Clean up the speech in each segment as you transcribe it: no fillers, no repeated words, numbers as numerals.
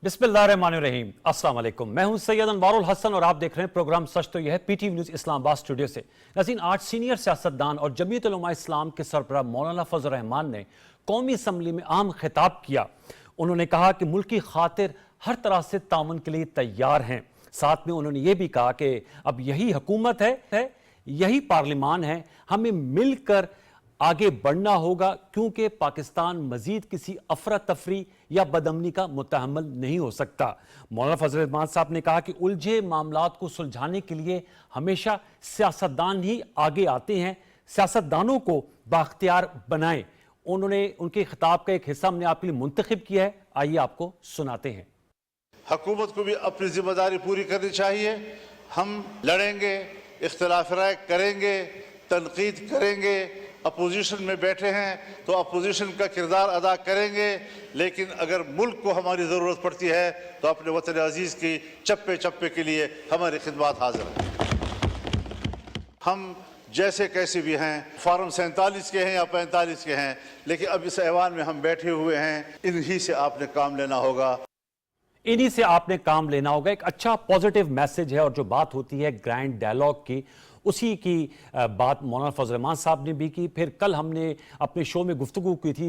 बिस्मिल्लाहिर्रहमानिर्रहीम, अस्सलाम वालेकुम। मैं हूं सैयद अनवारुल हसन और आप देख रहे हैं प्रोग्राम सच तो यह है पीटीवी न्यूज़ इस्लामाबाद स्टूडियो से। नाज़रीन, आज सीनियर सियासतदान और जमीयत उलमा इस्लाम के सरबराह मौलाना फजल रहमान ने कौमी असम्बली में अहम खिताब किया। उन्होंने कहा कि मुल्क की खातिर हर तरह से ताउन के लिए तैयार हैं। साथ में उन्होंने ये भी कहा कि अब यही हुकूमत है, यही पार्लिमान है, हमें मिलकर आगे बढ़ना होगा क्योंकि पाकिस्तान मजीद किसी अफरा तफरी या बदअमनी का मुतहम्मिल नहीं हो सकता। मौलाना फजल रहमान साहब ने कहा कि उलझे मामलात को सुलझाने के लिए हमेशा सियासतदान ही आगे आते हैं, सियासतदानों को बाख्तियार बनाएं। उन्होंने उनके खिताब का एक हिस्सा हमने आपके लिए मुंतखब किया है, आइए आपको सुनाते हैं। हुकूमत को भी अपनी जिम्मेदारी पूरी करनी चाहिए। हम लड़ेंगे, इख्तिलाफ राय करेंगे, तनकीद करेंगे, अपोजिशन में बैठे हैं तो अपोजिशन का किरदार अदा करेंगे, लेकिन अगर मुल्क को हमारी ज़रूरत पड़ती है तो अपने वतन अजीज़ की चप्पे चप्पे के लिए हमारी खिदमत हाजिर है। हम जैसे कैसे भी हैं, फार्म 47 के हैं या 45 के हैं, लेकिन अब इस ऐवान में हम बैठे हुए हैं, इन्हीं से आपने काम लेना होगा। इन्हीं से आपने काम लेना होगा। एक अच्छा पॉजिटिव मैसेज है। और जो बात होती है ग्रैंड डायलॉग की, उसी की बात मौलाना फजल रहमान साहब ने भी की। फिर कल हमने अपने शो में गुफ्तगू की थी,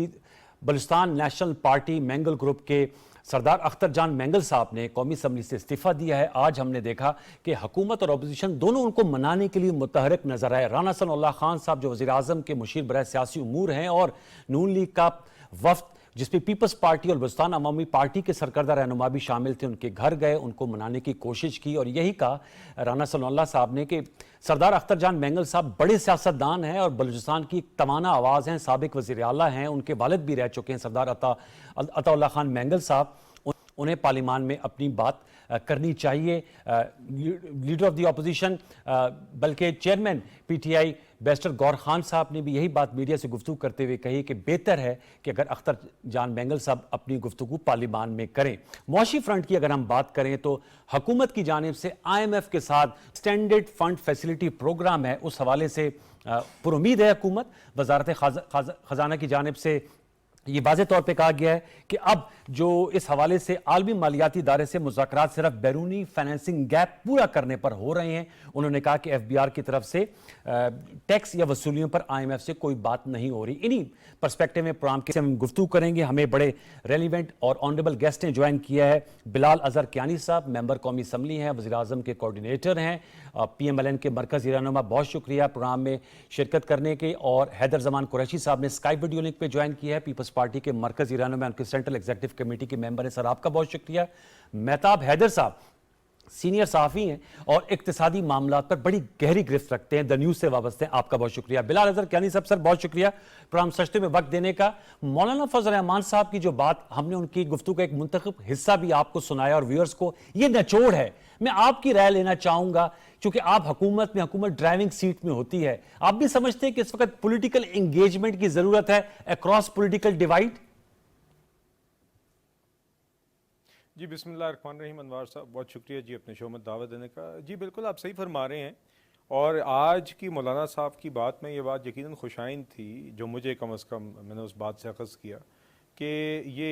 Balochistan national party mangle group के सरदार अख्तर जान मैंगल साहब ने कौमी असम्बली से इस्तीफ़ा दिया है। आज हमने देखा कि हुकूमत और अपोजिशन दोनों उनको मनाने के लिए मुतहरक नजर आए। राना सनाउल्लाह खान साहब जो वज़ीर आज़म के मुशीर बराए सियासी उमूर हैं और नून लीग का वफ्द जिसमें पीपल्स पार्टी और बलूचिस्तान अवामी पार्टी के सरकर्दा रहनुमा भी शामिल थे, उनके घर गए, उनको मनाने की कोशिश की और यही कहा राना सनाउल्लाह साहब ने कि सरदार अख्तर जान मैंगल साहब बड़े सियासतदान हैं और बलूचिस्तान की एक तवाना आवाज़ हैं, साबिक वज़ीर आला हैं, उनके वालिद भी रह चुके हैं सरदार अताउल्लाह खान मैंगल साहब। उन्हें पार्लियामान में अपनी बात करनी चाहिए। लीडर ऑफ द अपोजिशन बल्कि चेयरमैन पीटीआई बैरिस्टर गौर खान साहब ने भी यही बात मीडिया से गुफ्तगू करते हुए कही कि बेहतर है कि अगर अख्तर जान मैंगल साहब अपनी गुफ्तगू पार्लियामान में करें। मुआशी फ्रंट की अगर हम बात करें तो हुकूमत की जानिब से IMF के साथ स्टैंडर्ड फंड फैसिलिटी प्रोग्राम है, उस हवाले से पुरुमीद है हुकूमत। वजारत खजाना की जानिब से ये वाज़े तौर पे कहा गया है कि अब जो इस हवाले से आलमी मालियाती इदारे से मुज़ाकरात सिर्फ बैरूनी फाइनेंसिंग गैप पूरा करने पर हो रहे हैं। उन्होंने कहा कि FBR की तरफ से टैक्स या वसूलियों पर IMF से कोई बात नहीं हो रही। इन्हीं पर्सपेक्टिव में प्रोग्राम के हम गुफ्तगू करेंगे। हमें बड़े रेलिवेंट और ऑनरेबल गेस्ट ने ज्वाइन किया है। बिलाल अजहर कियानी साहब मेंबर कौमी असम्बली हैं, वज़ीर आज़म के कोऑर्डिनेटर हैं, PMLN के मरकज़ी रहनुमा, बहुत शुक्रिया प्रोग्राम में शिरकत करने के। और हैदर जमान कुरैशी साहब ने स्काइप वीडियो लिंक पर ज्वाइन किया है, पीपल्स पार्टी के मरकज़ी रहनुमा, उनके सेंट्रल एग्जीक्यूटिव कमेटी के मेंबर हैं। सर आपका बहुत शुक्रिया। मेहताब हैदर साहब सीनियर सहाफ़ी हैं और इक्तिसादी मामलात पर बड़ी गहरी गिरफ्त रखते हैं, द न्यूज़ से वाबस्ते हैं, आपका बहुत शुक्रिया। बिलाल अजहर कियानी साहब सर बहुत शुक्रिया प्रोग्राम सचते में वक्त देने का। मौलाना फजल रहमान साहब की जो बात, हमने उनकी गुफ्तगू का एक मुंतखब हिस्सा भी आपको सुनाया और व्यूअर्स को ये निचोड़ है। मैं आपकी राय लेना चाहूंगा क्योंकि आप हुकूमत में, हुकूमत ड्राइविंग सीट में होती है, आप भी समझते हैं कि इस वक्त पॉलिटिकल एंगेजमेंट की जरूरत है अक्रॉस पॉलिटिकल डिवाइड? जी बिस्मिल्लाहिर्रहमानिर्रहीम। अनवार साहब बहुत शुक्रिया जी अपने शो में दावत देने का। जी बिल्कुल आप सही फरमा रहे हैं। और आज की मौलाना साहब की बात में ये बात यकीनन खुशाइन थी, जो मुझे कम अज़ कम मैंने उस बात से अखज़ किया कि ये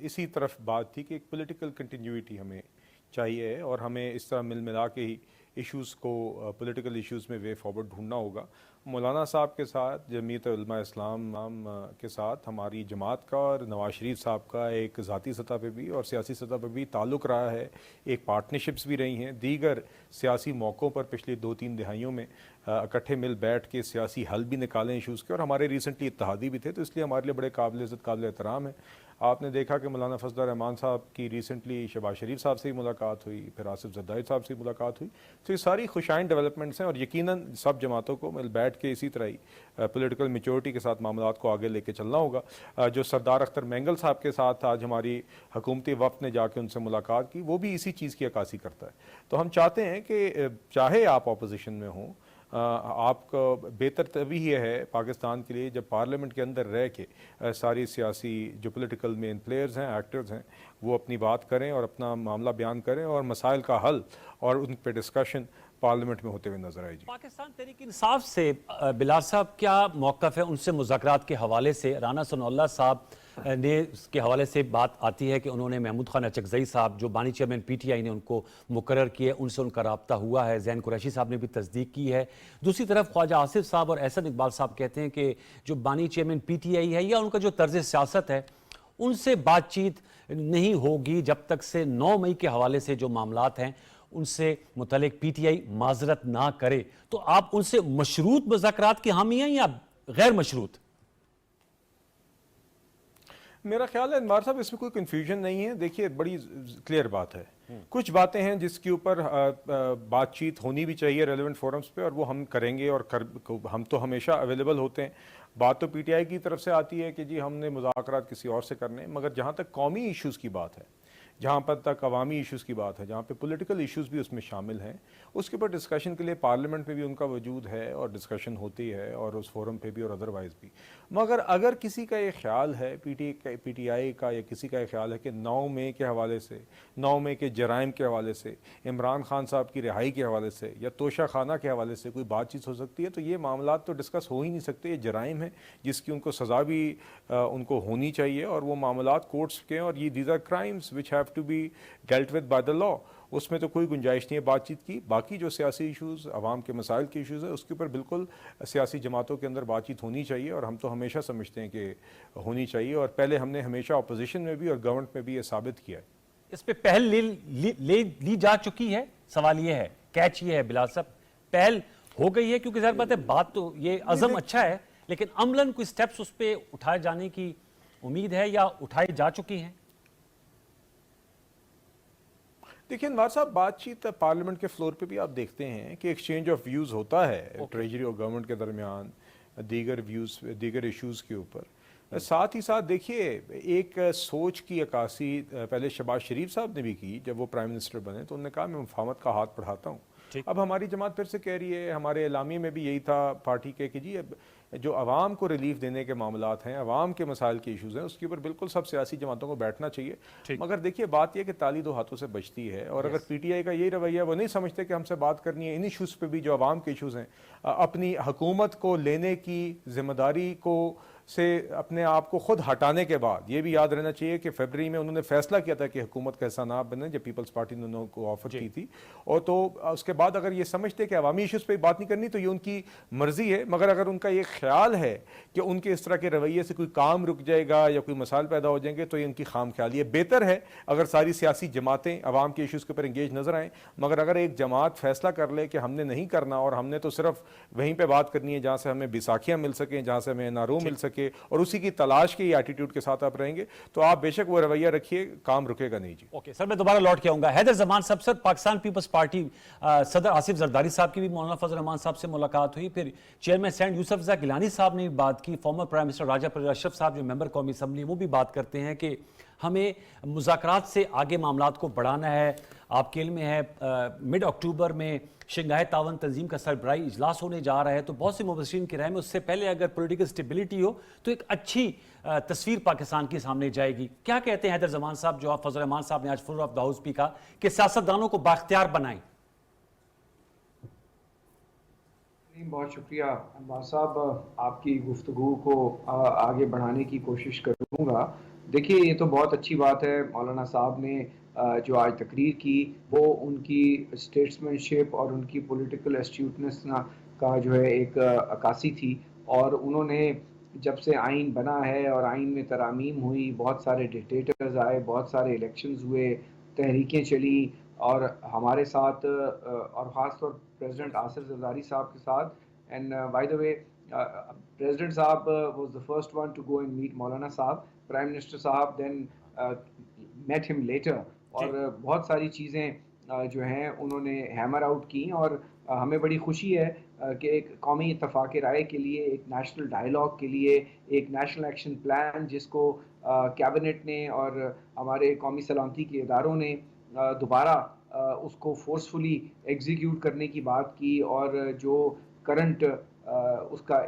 इसी तरफ बात थी कि एक पॉलिटिकल कंटिन्यूटी हमें चाहिए और हमें इस तरह मिल मिला के ही इश्यूज़ को, पॉलिटिकल इश्यूज़ में वे फॉरवर्ड ढूंढना होगा। मौलाना साहब के साथ, जमीयत उलमा इस्लाम के साथ हमारी जमात का और नवाज शरीफ साहब का एक ज़ाती सतह पे भी और सियासी सतह पे भी ताल्लुक़ रहा है। एक पार्टनरशिप्स भी रही हैं। दीगर सियासी मौक़ों पर पिछली 2-3 दिहाइयों में इकट्ठे मिल बैठ के सियासी हल भी निकालें इशूज़ के, और हमारे रिसेंटली इत्तेहादी भी थे, तो इसलिए हमारे लिए बड़े काबिल इज़्ज़त, काबिल एहतराम है। आपने देखा कि मौलाना फजल रहमान साहब की रिसेंटली शहबाज शरीफ साहब से ही मुलाकात हुई, फिर आसिफ जरदारी साहब से मुलाकात हुई। तो ये सारी खुशाइन डेवलपमेंट्स हैं और यकीनन सब जमातों को मिल बैठ के इसी तरह ही पॉलिटिकल मैच्योरिटी के साथ मामलात को आगे लेके चलना होगा। जो सरदार अख्तर मैंगल साहब के साथ आज हमारी हुकूमती वफ़द ने जाके उनसे मुलाकात की, वो भी इसी चीज़ की अक्कासी करता है। तो हम चाहते हैं कि चाहे आप अपोजिशन में हों, आपका बेहतर तभी ये है पाकिस्तान के लिए जब पार्लियामेंट के अंदर रह के सारी सियासी जो पॉलिटिकल मेन प्लेयर्स हैं, एक्टर्स हैं, वो अपनी बात करें और अपना मामला बयान करें और मसाइल का हल और उन पर डिस्कशन पार्लियामेंट में होते हुए नजर आए। पाकिस्तान तहरीक इंसाफ से बिलाल साहब क्या मौक़िफ़ है उनसे मुज़ाकरात के हवाले से? राना सनाउल्लाह साहब ने के हवाले से बात आती है कि उन्होंने महमूद खान अचकजई साहब जो बानी चेयरमैन पीटीआई ने उनको मुकर्रर किए, उनसे उनका रब्ता हुआ है। जैन कुरैशी साहब ने भी तस्दीक की है। दूसरी तरफ ख्वाजा आसिफ साहब और एहसन इकबाल साहब कहते हैं कि जो बानी चेयरमैन पीटीआई है या उनका जो तर्ज सियासत है उनसे बातचीत नहीं होगी जब तक से 9 मई के हवाले से जो मामलात हैं उनसे मुतल्लिक पीटीआई माजरत ना करे। तो आप उनसे मशरूत मुज़ाकरात की हामी हैं या गैर मशरूत? मेरा ख्याल है अनवार साहब इसमें कोई कंफ्यूजन नहीं है। देखिए बड़ी क्लियर बात है, कुछ बातें हैं जिसके ऊपर बातचीत होनी भी चाहिए रेलेवेंट फोरम्स पे, और वो हम करेंगे और हम तो हमेशा अवेलेबल होते हैं। बात तो पीटीआई की तरफ से आती है कि जी हमने मुज़ाकरात किसी और से करने, मगर जहाँ तक कौमी इश्यूज़ की बात है, जहाँ पर तक अवामी इश्यूज़ की बात है, जहाँ पे पॉलिटिकल इश्यूज़ भी उसमें शामिल हैं, उसके ऊपर डिस्कशन के लिए पार्लियामेंट में भी उनका वजूद है और डिस्कशन होती है, और उस फोरम पे भी और अदरवाइज़ भी। मगर अगर किसी का ये ख्याल है पीटीआई का या किसी का ये ख्याल है कि 9 मई के हवाले से, 9 मई के जराइम के हवाले से, इमरान खान साहब की रिहाई के हवाले से या तोशा खाना के हवाले से कोई बातचीत हो सकती है, तो ये मामला तो डिस्कस हो ही नहीं सकते। ये जराइम है जिसकी उनको सज़ा भी उनको होनी चाहिए, और वो मामला कोर्ट्स के, और ये these are crimes which have to be dealt with by the law. उसमें तो कोई गुंजाइश नहीं है बातचीत की। बाकी जो सियासी इश्यूज़, आवाम के मसाइल के इश्यूज़ है, उसके ऊपर बिल्कुल सियासी जमातों के अंदर बातचीत होनी चाहिए, और हम तो हमेशा समझते हैं कि होनी चाहिए, और पहले हमने हमेशा अपोजिशन में भी और गवर्नमेंट में भी ये साबित किया है। इस पे पहल ली जा चुकी है। सवाल ये है, कैच ये है बिलाल साहब, पहल हो गई है? क्योंकि ज़ाहिर बात है बात तो ये अज़म अच्छा है, लेकिन अमलन कोई स्टेप्स उस पर उठाए जाने की उम्मीद है या उठाई जा चुकी हैं? देखिए अनवार साहब, बातचीत पार्लियामेंट के फ्लोर पे भी आप देखते हैं कि एक्सचेंज ऑफ व्यूज़ होता है ट्रेजरी और गवर्नमेंट के दरमियान दीगर व्यूज़, दीगर इश्यूज़ के ऊपर। साथ ही साथ देखिए एक सोच की अक्कासी पहले शहबाज शरीफ साहब ने भी की जब वो प्राइम मिनिस्टर बने, तो उन्होंने कहा मैं मुफाहमत का हाथ बढ़ाता हूँ। अब हमारी जमात फिर से कह रही है, हमारे एलामिये में भी यही था पार्टी के कि जी अब जो आवाम को रिलीफ देने के मामलात हैं, आवाम के मसाइल के इशूज़ हैं, उसके ऊपर बिल्कुल सब सियासी जमातों को बैठना चाहिए। मगर देखिए बात यह कि ताली दो हाथों से बचती है, और अगर पीटीआई का यही रवैया, वो नहीं समझते कि हमसे बात करनी है इन इशूज़ पे भी जो आवाम के इशूज़ हैं, अपनी हुकूमत को लेने की जिम्मेदारी को से अपने आप को खुद हटाने के बाद ये भी याद रहना चाहिए कि फरवरी में उन्होंने फैसला किया था कि हुकूमत का हिस्सा ना बने, जब पीपल्स पार्टी ने उनको ऑफर की थी, और तो उसके बाद अगर ये समझते कि अवामी इशूज़ पे बात नहीं करनी तो ये उनकी मर्जी है। मगर अगर उनका ये ख्याल है कि उनके इस तरह के रवैये से कोई काम रुक जाएगा या कोई मसाइल पैदा हो जाएंगे, तो ये उनकी खाम ख्याली है। बेहतर है अगर सारी सियासी जमातें अवाम के इशूज़ के ऊपर इंगेज नजर आएँ, मगर अगर एक जमात फैसला कर ले कि हमने नहीं करना और हमने तो सिर्फ वहीं पर बात करनी है जहाँ से हमें बैसाखियाँ मिल सकें, जहाँ से हमें एनआरओ मिल सके, और उसी की तलाश के एटीट्यूड के साथ आप रहेंगे, तो आप बेशक वो रवैया रखिए, काम रुकेगा नहीं जी। ओके सर, मैं दोबारा लौट के आऊंगा। हैदर जमान साहब, सर पाकिस्तान पीपल्स पार्टी सदर आसिफ जरदारी साहब की भी मौलाना फजल रहमान साहब से मुलाकात हुई, फिर चेयरमैन सेनेट यूसुफ रज़ा गिलानी साहब ने भी बात की, फॉर्मर प्राइम मिनिस्टर राजा परवेज अशरफ साहब जो मेंबर कौमी असम्बली, वो भी बात करते हैं कि हमें मुज़ाकरात से आगे मामलात को बढ़ाना है। आपके इल्म में है मिड अक्टूबर में शंघाई तावन तंजीम का सरबराही इजलास होने जा रहा है, तो बहुत से मुबस्सिरीन की राय में उससे पहले अगर पॉलिटिकल स्टेबिलिटी हो तो एक अच्छी तस्वीर पाकिस्तान के सामने जाएगी। क्या कहते हैं हैदर जमान साहब, जो आप फजल रहमान साहब ने आज फ्लोर ऑफ द हाउस भी कहा कि सियासतदानों को बाख्तियार बनाएं? बहुत शुक्रिया अनवार साहब, आपकी गुफ्तगू को आगे बढ़ाने की कोशिश करूँगा। देखिए ये तो बहुत अच्छी बात है, मौलाना साहब ने जो आज तकरीर की वो उनकी स्टेट्समैनशिप और उनकी पॉलिटिकल एस्ट्यूटनेस का जो है एक अक्कासी थी। और उन्होंने जब से आइन बना है और आइन में तरामीम हुई, बहुत सारे डिक्टेटर्स आए, बहुत सारे इलेक्शंस हुए, तहरीकें चली, और हमारे साथ और ख़ास तौर प्रेसिडेंट आसिफ जरदारी साहब के साथ, and by the way president साहब was the first one to go and meet मौलाना साहब, प्राइम मिनिस्टर साहब देन मेट हिम लेटर, और बहुत सारी चीज़ें जो हैं उन्होंने हैमर आउट की। और हमें बड़ी खुशी है कि एक कौमी इत्तफाक राय के लिए, एक नेशनल डायलॉग के लिए, एक नेशनल एक्शन प्लान जिसको कैबिनेट ने और हमारे कौमी सलामती के इदारों ने दोबारा उसको फोर्सफुली एग्जीक्यूट करने की बात की, और जो करंट उसका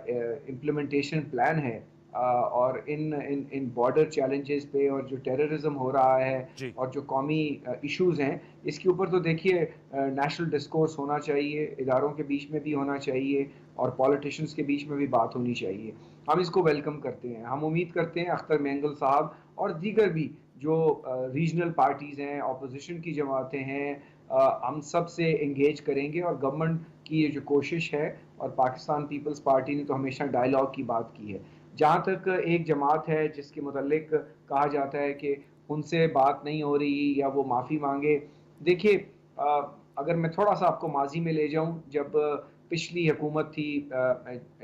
इम्प्लीमेंटेशन प्लान है और इन इन इन बॉर्डर चैलेंजेस पे और जो टेररिज्म हो रहा जी। है और जो कौमी इश्यूज हैं, इसके ऊपर तो देखिए नेशनल डिस्कोर्स होना चाहिए, इदारों के बीच में भी होना चाहिए और पॉलिटिशियंस के बीच में भी बात होनी चाहिए। हम इसको वेलकम करते हैं। हम उम्मीद करते हैं अख्तर मेंगल साहब और दीगर भी जो रीजनल पार्टीज़ हैं, अपोजिशन की जमातें हैं, हम सब से इंगेज करेंगे और गवर्नमेंट की ये जो कोशिश है, और पाकिस्तान पीपल्स पार्टी ने तो हमेशा डायलॉग की बात की है। जहाँ तक एक जमात है जिसके मुतल्लिक कहा जाता है कि उनसे बात नहीं हो रही या वो माफ़ी मांगे, देखिए अगर मैं थोड़ा सा आपको माजी में ले जाऊँ, जब पिछली हुकूमत थी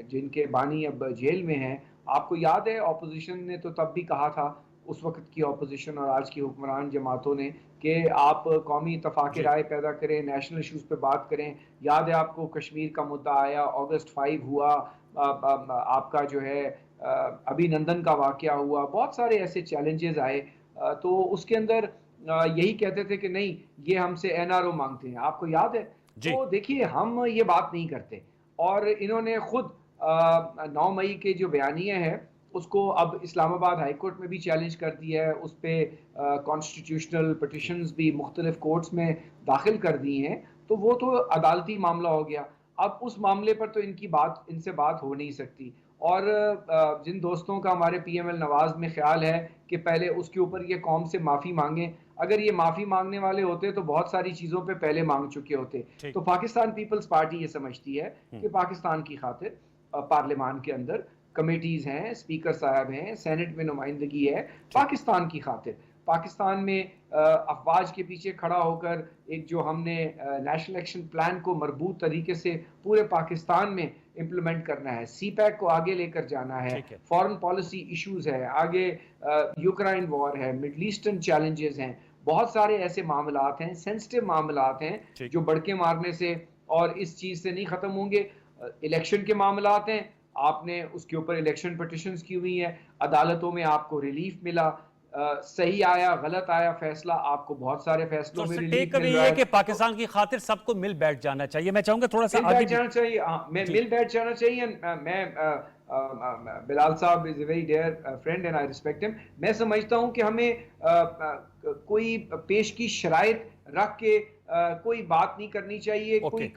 जिनके बानी अब जेल में हैं, आपको याद है अपोजिशन ने तो तब भी कहा था, उस वक्त की अपोजिशन और आज की हुक्मरान जमातों ने, कि आप कौमी इत्तफाक़ राय पैदा करें, नेशनल इशूज़ पे बात करें। याद है आपको कश्मीर का मुद्दा आया, अगस्त 5 हुआ, आपका जो है अभिनंदन का वाक़या हुआ, बहुत सारे ऐसे चैलेंजेस आए, तो उसके अंदर यही कहते थे कि नहीं ये हमसे एनआरओ मांगते हैं, आपको याद है? जी। तो देखिए हम ये बात नहीं करते, और इन्होंने खुद 9 मई के जो बयानिए हैं उसको अब इस्लामाबाद हाई कोर्ट में भी चैलेंज कर दिया है, उस पे कॉन्स्टिट्यूशनल पिटिशंस भी मुख्तलिफ कोर्ट्स में दाखिल कर दी हैं, तो वो तो अदालती मामला हो गया। अब उस मामले पर तो इनसे बात हो नहीं सकती, और जिन दोस्तों का हमारे पीएमएल नवाज में ख्याल है कि पहले उसके ऊपर ये कौम से माफ़ी मांगें, अगर ये माफ़ी मांगने वाले होते तो बहुत सारी चीज़ों पे पहले मांग चुके होते। ठीक। तो पाकिस्तान पीपल्स पार्टी ये समझती है कि पाकिस्तान की खातिर पार्लियामान के अंदर कमेटीज़ हैं, स्पीकर साहब हैं, सेनेट में नुमाइंदगी है, पाकिस्तान की खातिर, पाकिस्तान में अफवाज के पीछे खड़ा होकर एक जो हमने नेशनल एक्शन प्लान को मरबूत तरीके से पूरे पाकिस्तान में इम्प्लीमेंट करना है, सीपैक को आगे लेकर जाना है, ठीक है। फॉरेन पॉलिसी इश्यूज है, आगे यूक्रेन वॉर है, मिडल ईस्टर्न चैलेंजेस हैं, बहुत सारे ऐसे मामलात हैं, सेंसिटिव मामलात हैं ठीक। जो बढ़के मारने से और इस चीज़ से नहीं ख़त्म होंगे। इलेक्शन के मामलात हैं, आपने उसके ऊपर इलेक्शन पिटिशंस की हुई हैं, अदालतों में आपको रिलीफ मिला, सही आया गलत आया फैसला, आपको बहुत सारे तो फैसलों में टेक रिलीफ कर मिल रही रहा है है। कि पाकिस्तान की खातिर सबको मिल बैठ जाना चाहिए। मैं चाहूंगा थोड़ा सा मिल आगे बैठ भी। जाना चाहिए, हाँ, जी। मिल बैठ जाना चाहिए। Bilal sahab is a very dear friend and I respect him. मैं समझता हूं कि हमें कोई पेश की शराइत रख के कोई बात नहीं करनी चाहिए, Okay. कोई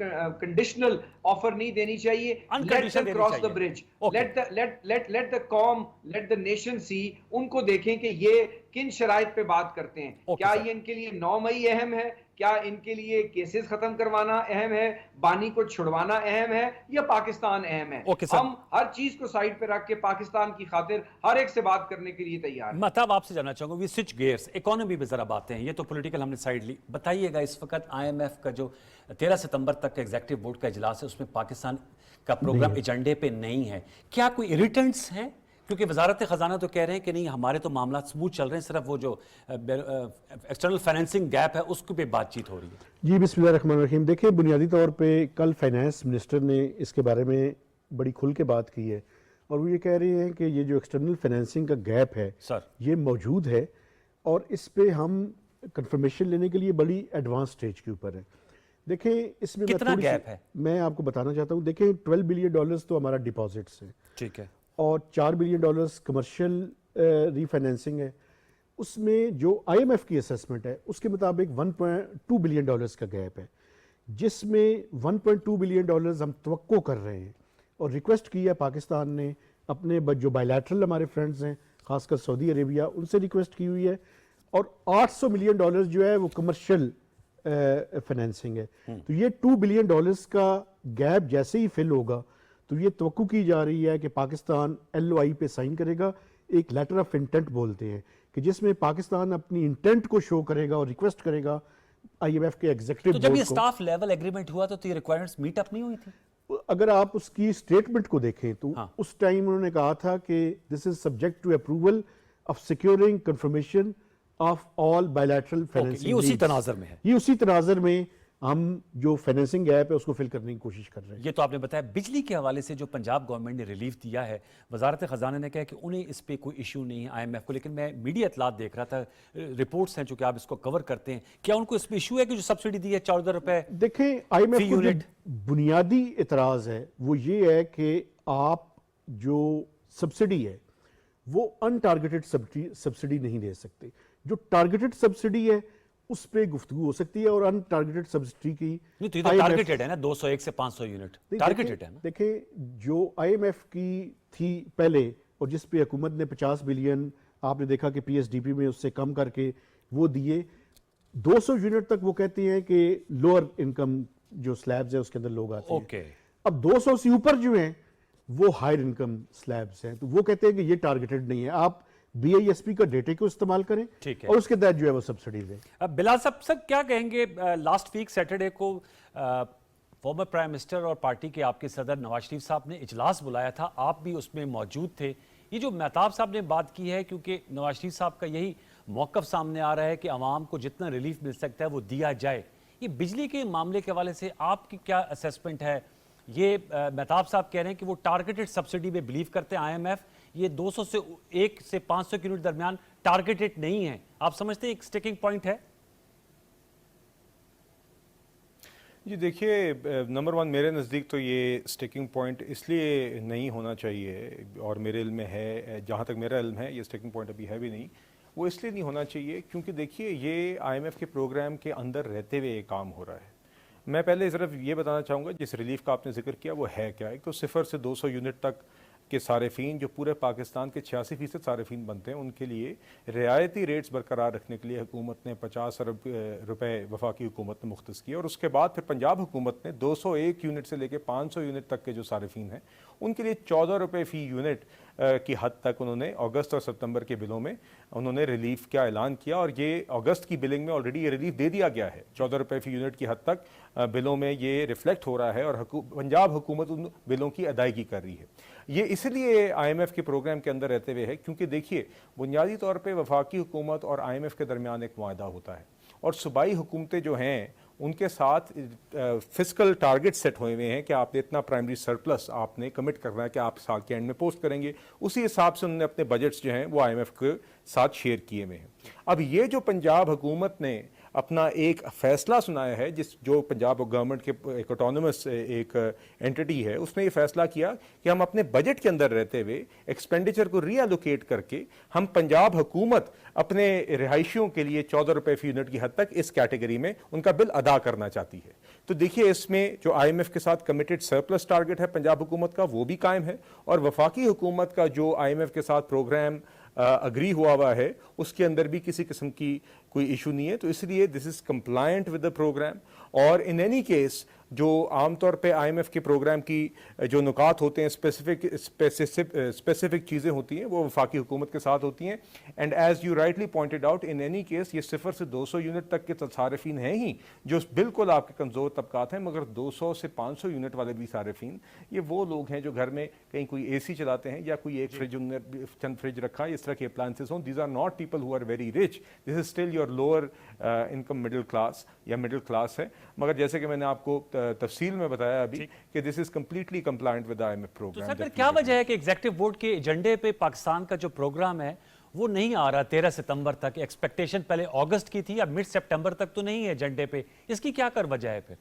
कंडीशनल ऑफर नहीं देनी चाहिए। लेट Unconditional देम देनी क्रॉस द चाहिए। Bridge, Okay. लेट द कॉम, लेट द नेशन सी, उनको देखें कि ये किन शराइत पे बात करते हैं। Okay, क्या sir. ये इनके लिए 9 मई अहम है, क्या इनके लिए केसेस खत्म करवाना अहम है, बानी को छुड़वाना अहम है, या पाकिस्तान अहम है? Okay, sir. हम हर चीज को साइड पे रख के पाकिस्तान की खातिर हर एक से बात करने के लिए तैयार हैं। मतलब आपसे जानना चाहूंगा, वी स्विच गियर्स, इकोनॉमी पे जरा बातें हैं, ये तो पॉलिटिकल हमने साइड ली। बताइएगा इस वक्त आईएमएफ का जो 13 सितंबर तक का एग्जीक्यूटिव बोर्ड का इजलास है, उसमें पाकिस्तान का प्रोग्राम एजेंडे पे नहीं है, क्या कोई इरिटेंट्स हैं? क्योंकि वजारत खजाना तो कह रहे हैं कि नहीं हमारे तो मामला स्मूथ चल रहे हैं, सिर्फ वो जो एक्सटर्नल फाइनेंसिंग गैप है उसके पे बातचीत हो रही है। जी बिस्मिल्लाहिर्रहमानिर्रहीम। देखिए बुनियादी तौर पे कल फाइनेंस मिनिस्टर ने इसके बारे में बड़ी खुल के बात की है, और वो ये कह रहे हैं कि ये जो एक्सटर्नल फाइनेंसिंग का गैप है सर, ये मौजूद है, और इस पे हम कंफर्मेशन लेने के लिए बड़ी एडवांस स्टेज के ऊपर है। देखें इसमें कितना गैप है? मैं आपको बताना चाहता हूँ। देखें $12 बिलियन तो हमारा डिपॉजिट्स है, ठीक है, और $4 बिलियन कमर्शियल रीफाइनेंसिंग है। उसमें जो आईएमएफ की असेसमेंट है उसके मुताबिक $1.2 बिलियन का गैप है, जिसमें $1.2 बिलियन हम तवक्को कर रहे हैं, और रिक्वेस्ट की है पाकिस्तान ने अपने जो बायलैटरल हमारे फ्रेंड्स हैं, खासकर सऊदी अरेबिया, उनसे रिक्वेस्ट की हुई है, और $800 मिलियन जो है वो कमर्शियल फाइनेंसिंग है। तो ये $2 बिलियन का गैप जैसे ही फिल होगा तो ये तवक्को की जा रही है कि पाकिस्तान LOI पे साइन करेगा, एक लेटर ऑफ इंटेंट बोलते हैं, कि जिसमें पाकिस्तान अपनी इंटेंट को शो करेगा और रिक्वेस्ट करेगा आईएमएफ के एग्जीक्यूटिव तो जब ये बोर्ड को। स्टाफ लेवल एग्रीमेंट हुआ तो ये रिक्वायरमेंट्स मीट अप नहीं हुई थी? अगर आप उसकी स्टेटमेंट को देखें तो हाँ। उस टाइम उन्होंने कहा था कि this is subject to approval of securing confirmation of all bilateral financing. ये उसी तनाजर में है। ये उसी तनाजर में हम जो फाइनेंसिंग गैप है उसको फिल करने की कोशिश कर रहे हैं। ये तो आपने बताया। बिजली के हवाले से जो पंजाब गवर्नमेंट ने रिलीफ दिया है, वजारत खजाना ने कहा कि उन्हें इस पे कोई इशू नहीं है आईएमएफ को, लेकिन मैं मीडिया इतलात देख रहा था, रिपोर्ट्स हैं जो कि आप इसको कवर करते हैं, क्या उनको इस पे इशू है कि जो सब्सिडी दी है 14 रुपए? देखें आईएमएफ फी को जो यूनिट। बुनियादी इतराज है वो ये है कि आप जो सब्सिडी है वो अनटारगेटेड सब्सिडी नहीं दे सकते। जो टारगेटेड सब्सिडी है उस पे गुफ्तगू हो सकती है, और अनटारगेटेड सब्सिडी की नहीं तो ये तो IMF टारगेटेड है ना, 201 से 500 यूनिट टारगेटेड है ना। देखें जो IMF की थी पहले, और जिस पे हुकूमत ने 50 बिलियन आपने देखा कि PSDP में उससे कम करके वो दिए, 200 यूनिट तक वो कहते हैं कि लोअर इनकम जो स्लैब्स है उसके अंदर लोग आते हैं। ओके, अब 200 से ऊपर जो हैं वो हायर इनकम स्लैब्स हैं, तो वो कहते हैं कि ये टारगेटेड नहीं है, आप BISP का डेटे को इस्तेमाल करें ठीक है। और उसके तहत जो है वो सब्सिडी दें। अब बिलाल साहब सर क्या कहेंगे, लास्ट वीक सैटरडे को फॉर्मर प्राइम मिनिस्टर और पार्टी के आपके सदर नवाज शरीफ साहब ने इजलास बुलाया था, आप भी उसमें मौजूद थे। ये जो मेहताब साहब ने बात की है, क्योंकि नवाज शरीफ साहब का यही मौक़िफ़ सामने आ रहा है कि आवाम को जितना रिलीफ मिल सकता है वो दिया जाए, ये बिजली के मामले के हवाले से आपकी क्या असेसमेंट है? ये मेहताब साहब कह रहे हैं कि वो टारगेटेड सब्सिडी में बिलीव करते हैं IMF, ये 200 से 1 से 500 यूनिट दरमियान टारगेटेड नहीं है। आप समझते हैं एक स्टिकिंग पॉइंट है? जी देखिए, नंबर वन मेरे नज़दीक तो ये स्टिकिंग पॉइंट इसलिए नहीं होना चाहिए, और मेरे इल्म में है, जहाँ तक मेरा इल्म है ये स्टिकिंग पॉइंट अभी है भी नहीं, वो इसलिए नहीं होना चाहिए क्योंकि देखिए ये IMF के प्रोग्राम के अंदर रहते हुए ये काम हो रहा है। मैं पहले सिर्फ ये बताना चाहूँगा जिस रिलीफ का आपने जिक्र किया वो है क्या। एक तो 0 से 200 यूनिट तक के सारिफीन जो पूरे पाकिस्तान के 86% सारिफीन बनते हैं, उनके लिए रियायती रेट्स बरकरार रखने के लिए हुकूमत ने 50 अरब रुपए वफाकी हुकूमत ने मुख्तस किया, और उसके बाद फिर पंजाब हुकूमत ने 201 यूनिट से लेकर 500 यूनिट तक के जो सारिफीन हैं उनके लिए 14 रुपये फ़ी यूनिट की हद तक उन्होंने अगस्त और सितंबर के बिलों में उन्होंने रिलीफ का ऐलान किया, और ये अगस्त की बिलिंग में ऑलरेडी ये रिलीफ दे दिया गया है। 14 रुपये फ़ी यूनिट की हद तक बिलों में ये रिफ्लेक्ट हो रहा है, और पंजाब हुकूमत उन बिलों की अदायगी कर रही है। ये इसलिए IMF के प्रोग्राम के अंदर रहते हुए है क्योंकि देखिए बुनियादी तौर पे वफाकी हुकूमत और IMF के दरमियान एक मुआहदा होता है, और सूबाई हुकूमतें जो हैं उनके साथ फिस्कल टारगेट सेट हुए हुए हैं कि आपने इतना प्राइमरी सरप्लस आपने कमिट करना है कि आप साल के एंड में पोस्ट करेंगे। उसी हिसाब से उन्होंने अपने बजट्स जो हैं वो IMF के साथ शेयर किए हुए हैं। अब ये जो पंजाब हुकूमत ने अपना एक फैसला सुनाया है, जो पंजाब गवर्नमेंट के एक ऑटोनमस एक एंटिटी है, उसने ये फैसला किया कि हम अपने बजट के अंदर रहते हुए एक्सपेंडिचर को रीएलोकेट करके हम पंजाब हुकूमत अपने रिहायशियों के लिए 14 रुपये फ़ी यूनिट की हद तक इस कैटेगरी में उनका बिल अदा करना चाहती है। तो देखिए इसमें जो IMF के साथ कमिटेड सरप्लस टारगेट है पंजाब हुकूमत का वो भी कायम है, और वफाकी हुकूमत का जो IMF के साथ प्रोग्राम अग्री हुआ है उसके अंदर भी किसी किस्म की कोई इशू नहीं है। तो इसलिए this is compliant with the programme, और इन एनी केस जो आमतौर पे IMF के प्रोग्राम की जो नुकात होते हैं, स्पेसिफिक चीज़ें होती हैं, वो वफाकी हुकूमत के साथ होती हैं। And as you rightly pointed out, in any case ये 0 से 200 यूनिट तक के सारिफीन हैं ही जो बिल्कुल आपके कमज़ोर तबकात हैं, मगर 200 से 500 यूनिट वाले भी सारिफीन ये वो लोग हैं जो घर में कहीं कोई AC चलाते हैं या कोई एक फ्रिज, चंद फ्रिज रखा है, इस तरह के अप्लायंसेस हों। These are not people who are very rich, this is still your lower income middle class या मिडिल क्लास है। मगर जैसे कि मैंने आपको तफसील में बताया अभी कि this is completely compliant with IMF programme. तो सर क्या वजह है कि एग्जीक्यूटिव बोर्ड के एजेंडे पे पाकिस्तान का जो प्रोग्राम है वो नहीं आ रहा 13 सितंबर तक? एक्सपेक्टेशन पहले अगस्त की थी, अब मिड सितंबर तक तो नहीं है एजेंडे पे, इसकी क्या कर वजह है फिर?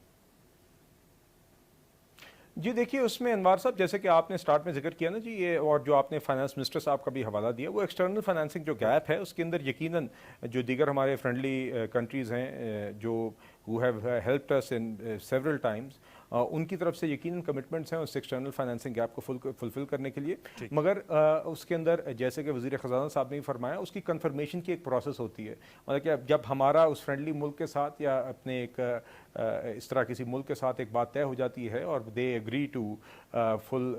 जी देखिए उसमें अनवार साहब, जैसे कि आपने स्टार्ट में जिक्र किया ना जी, ये और जो आपने फाइनेंस मिनिस्टर साहब का भी हवाला दिया, वो एक्सटर्नल फाइनेंसिंग जो गैप है उसके अंदर यकीनन जो दीगर हमारे फ्रेंडली कंट्रीज़ हैं जो who have helped us in several times, उनकी तरफ से यकीनन कमिटमेंट्स हैं उस एक्सटर्नल फाइनेंसिंग गैप को फुलफिल करने के लिए। मगर उसके अंदर जैसे कि वज़ीर ख़ज़ाना साहब ने भी फरमाया, उसकी कन्फर्मेशन की एक प्रोसेस होती है। मतलब कि जब हमारा उस फ्रेंडली मुल्क के साथ या अपने एक इस तरह किसी मुल्क के साथ एक बात तय हो जाती है और they agree to full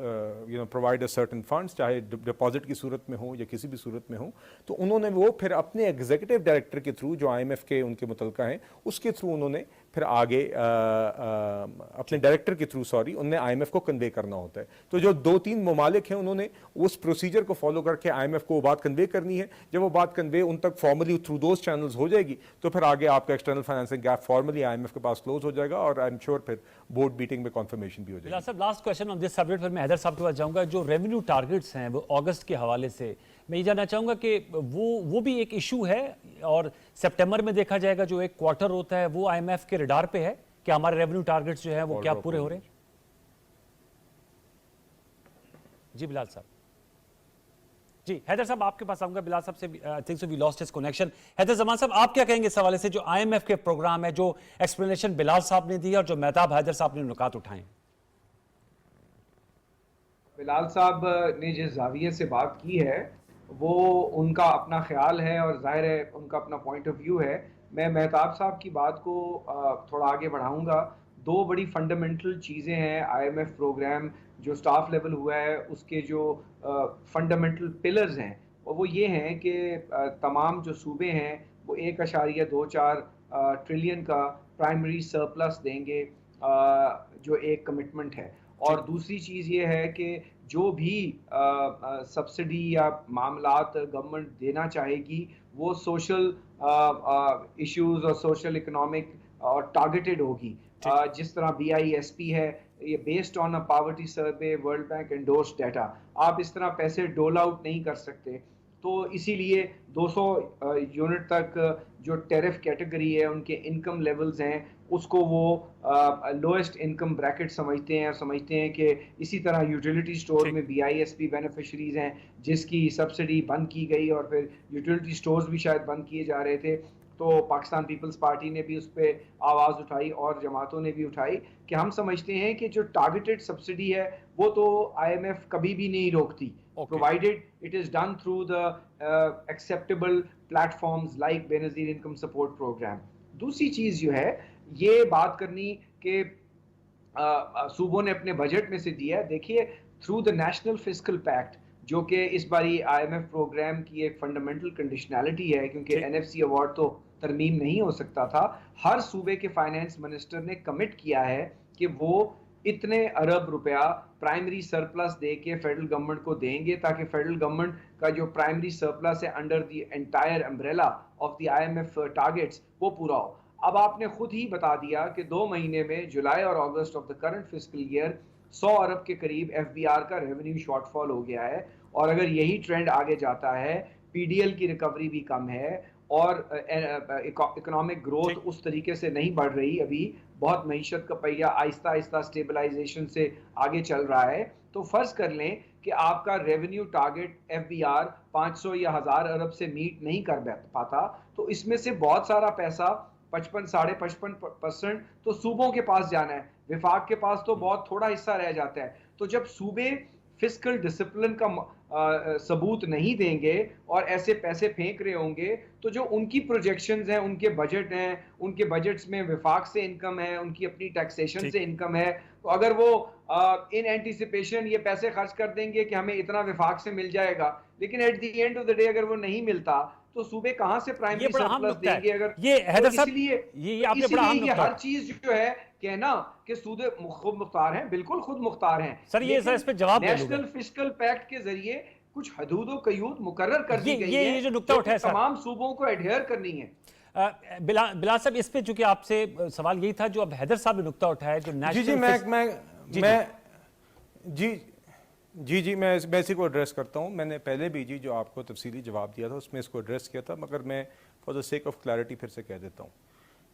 provide a certain funds, चाहे डिपॉजिट की सूरत में हो या किसी भी सूरत में हो, तो उन्होंने वो फिर अपने एग्जीक्यूटिव डायरेक्टर के थ्रू जो IMF के उनके मुतलका हैं उसके थ्रू उन्होंने फिर आगे अपने डायरेक्टर के थ्रू उनने IMF को कन्वे करना होता है। तो जो 2-3 ममालिक हैं उन्होंने उस प्रोसीजर को फॉलो करके IMF को वो बात कन्वे करनी है। जब वो बात कन्वे उन तक फॉर्मली थ्रू दोज चैनल्स हो जाएगी तो फिर आगे आपका external financing gap formally IMF के पास क्लोज हो जाएगा, और आई एम श्योर फिर बोर्ड मीटिंग में कन्फर्मेशन भी हो जाएगी। Sir last question on this subject, फिर मैं हैदर साहब के पास जाऊंगा। जो रेवेन्यू टारगेट्स हैं वो अगस्त के हवाले से मैं ये जानना चाहूँगा कि वो भी एक इशू है, और सितंबर में देखा जाएगा जो एक क्वार्टर होता है वो IMF के रडार पे है कि हमारे रेवेन्यू टारगेट्स जो है वो क्या पूरे हो रहे हैं? जी बिलाल साहब। जी हैदर साहब आपके पास आऊंगा। बिलाल साहब से I think so we lost his connection. Haider Zaman sahab आप क्या कहेंगे इस हवाले से, जो आईएमएफ के प्रोग्राम है, जो एक्सप्लेनेशन बिलाल साहब ने दी और जो मेहताब हैदर साहब ने नुकात उठाए? बिलाल साहब ने जिस जाविये से बात की है वो उनका अपना ख्याल है और जाहिर है उनका अपना पॉइंट ऑफ व्यू है। मैं मेहताब साहब की बात को थोड़ा आगे बढ़ाऊंगा। दो बड़ी फंडामेंटल चीज़ें हैं आईएमएफ प्रोग्राम जो स्टाफ लेवल हुआ है उसके जो फंडामेंटल पिलर्स हैं और वो ये हैं कि तमाम जो सूबे हैं वो 1.24 ट्रिलियन का प्राइमरी सरप्लस देंगे, जो एक कमिटमेंट है। और दूसरी चीज़ ये है कि जो भी सब्सिडी या मामलात गवर्नमेंट देना चाहेगी वो सोशल इश्यूज और सोशल इकोनॉमिक और टारगेटेड होगी। जिस तरह BISP है, ये based on a poverty survey, world bank endorse data. आप इस तरह पैसे डोल आउट नहीं कर सकते। तो इसीलिए 200 यूनिट तक जो टैरिफ कैटेगरी है उनके इनकम लेवल्स हैं उसको वो लोएस्ट इनकम ब्रैकेट समझते हैं और समझते हैं कि इसी तरह यूटिलिटी स्टोर में BISP बेनिफिशरीज हैं जिसकी सब्सिडी बंद की गई और फिर यूटिलिटी स्टोर्स भी शायद बंद किए जा रहे थे। तो पाकिस्तान पीपल्स पार्टी ने भी उस पर आवाज़ उठाई और जमातों ने भी उठाई कि हम समझते हैं कि जो टारगेटेड सब्सिडी है वो तो IMF कभी भी नहीं रोकती, provided it is done through the acceptable platforms like Benazir income support programme. दूसरी चीज़ जो है ये बात करनी कि सूबों ने अपने बजट में से दिया है। देखिए through the national fiscal pact जो कि इस बारी IMF प्रोग्राम की एक फंडामेंटल कंडीशनैलिटी है क्योंकि NFC अवार्ड तो तरमीम नहीं हो सकता था, हर सूबे के फाइनेंस मिनिस्टर ने कमिट किया है कि वो इतने अरब रुपया प्राइमरी सरप्लस दे के फेडरल गवर्नमेंट को देंगे ताकि फेडरल गवर्नमेंट का जो प्राइमरी सरप्लस है under the entire umbrella of the IMF targets वो पूरा हो। अब आपने खुद ही बता दिया कि 2 महीने में जुलाई और अगस्त of the current fiscal year 100 अरब के करीब FBR का रेवेन्यू शॉर्टफॉल हो गया है। और अगर यही ट्रेंड आगे जाता है, PDL की रिकवरी भी कम है और इकोनॉमिक ग्रोथ उस तरीके से नहीं बढ़ रही, अभी बहुत मईशत का पहिया आहिस्ता आहिस्ता स्टेबलाइजेशन से आगे चल रहा है, तो फर्ज कर लें कि आपका रेवेन्यू टारगेट FBR 500 या 1000 अरब से मीट नहीं कर पाता, तो इसमें से बहुत सारा पैसा 55-55.5% तो सूबों के पास जाना है, विफाक के पास तो बहुत थोड़ा हिस्सा रह जाता है। तो जब सूबे फिस्कल डिसिप्लिन का सबूत नहीं देंगे और ऐसे पैसे फेंक रहे होंगे तो जो उनकी प्रोजेक्शंस हैं, उनके बजट हैं, उनके बजट्स में विफाक से इनकम है, उनकी अपनी टैक्सेशन से इनकम है, तो अगर वो इन एंटीसिपेशन ये पैसे खर्च कर देंगे कि हमें इतना विफाक से मिल जाएगा, लेकिन at the end of the day अगर वो नहीं मिलता तो सूबे कहां से प्राइमरी सरप्लस देंगे? अगर ये हैदर साहब ये आपने बड़ा अहम नुक्ता, हर चीज जो है कहना कि सूदे खुद मुख्तार हैं, बिल्कुल खुद मुख्तार हैं सर। ये सर इस पे जवाब नेशनल फिस्कल पैक्ट के जरिए कुछ हदूद व कयूद मुकर्रर कर दी गई है, ये जो नुक्ता उठाया तमाम सूबों को एडहेयर करनी है। बिलाल साहब इस पे चूंकि आपसे सवाल यही था जो अब हैदर साहब ने नुक्ता उठाया जो जी मैं इसी को एड्रेस करता हूँ। मैंने पहले भी जी जो आपको तफसीली जवाब दिया था उसमें इसको एड्रेस किया था, मगर मैं for the sake of clarity फिर से कह देता हूँ।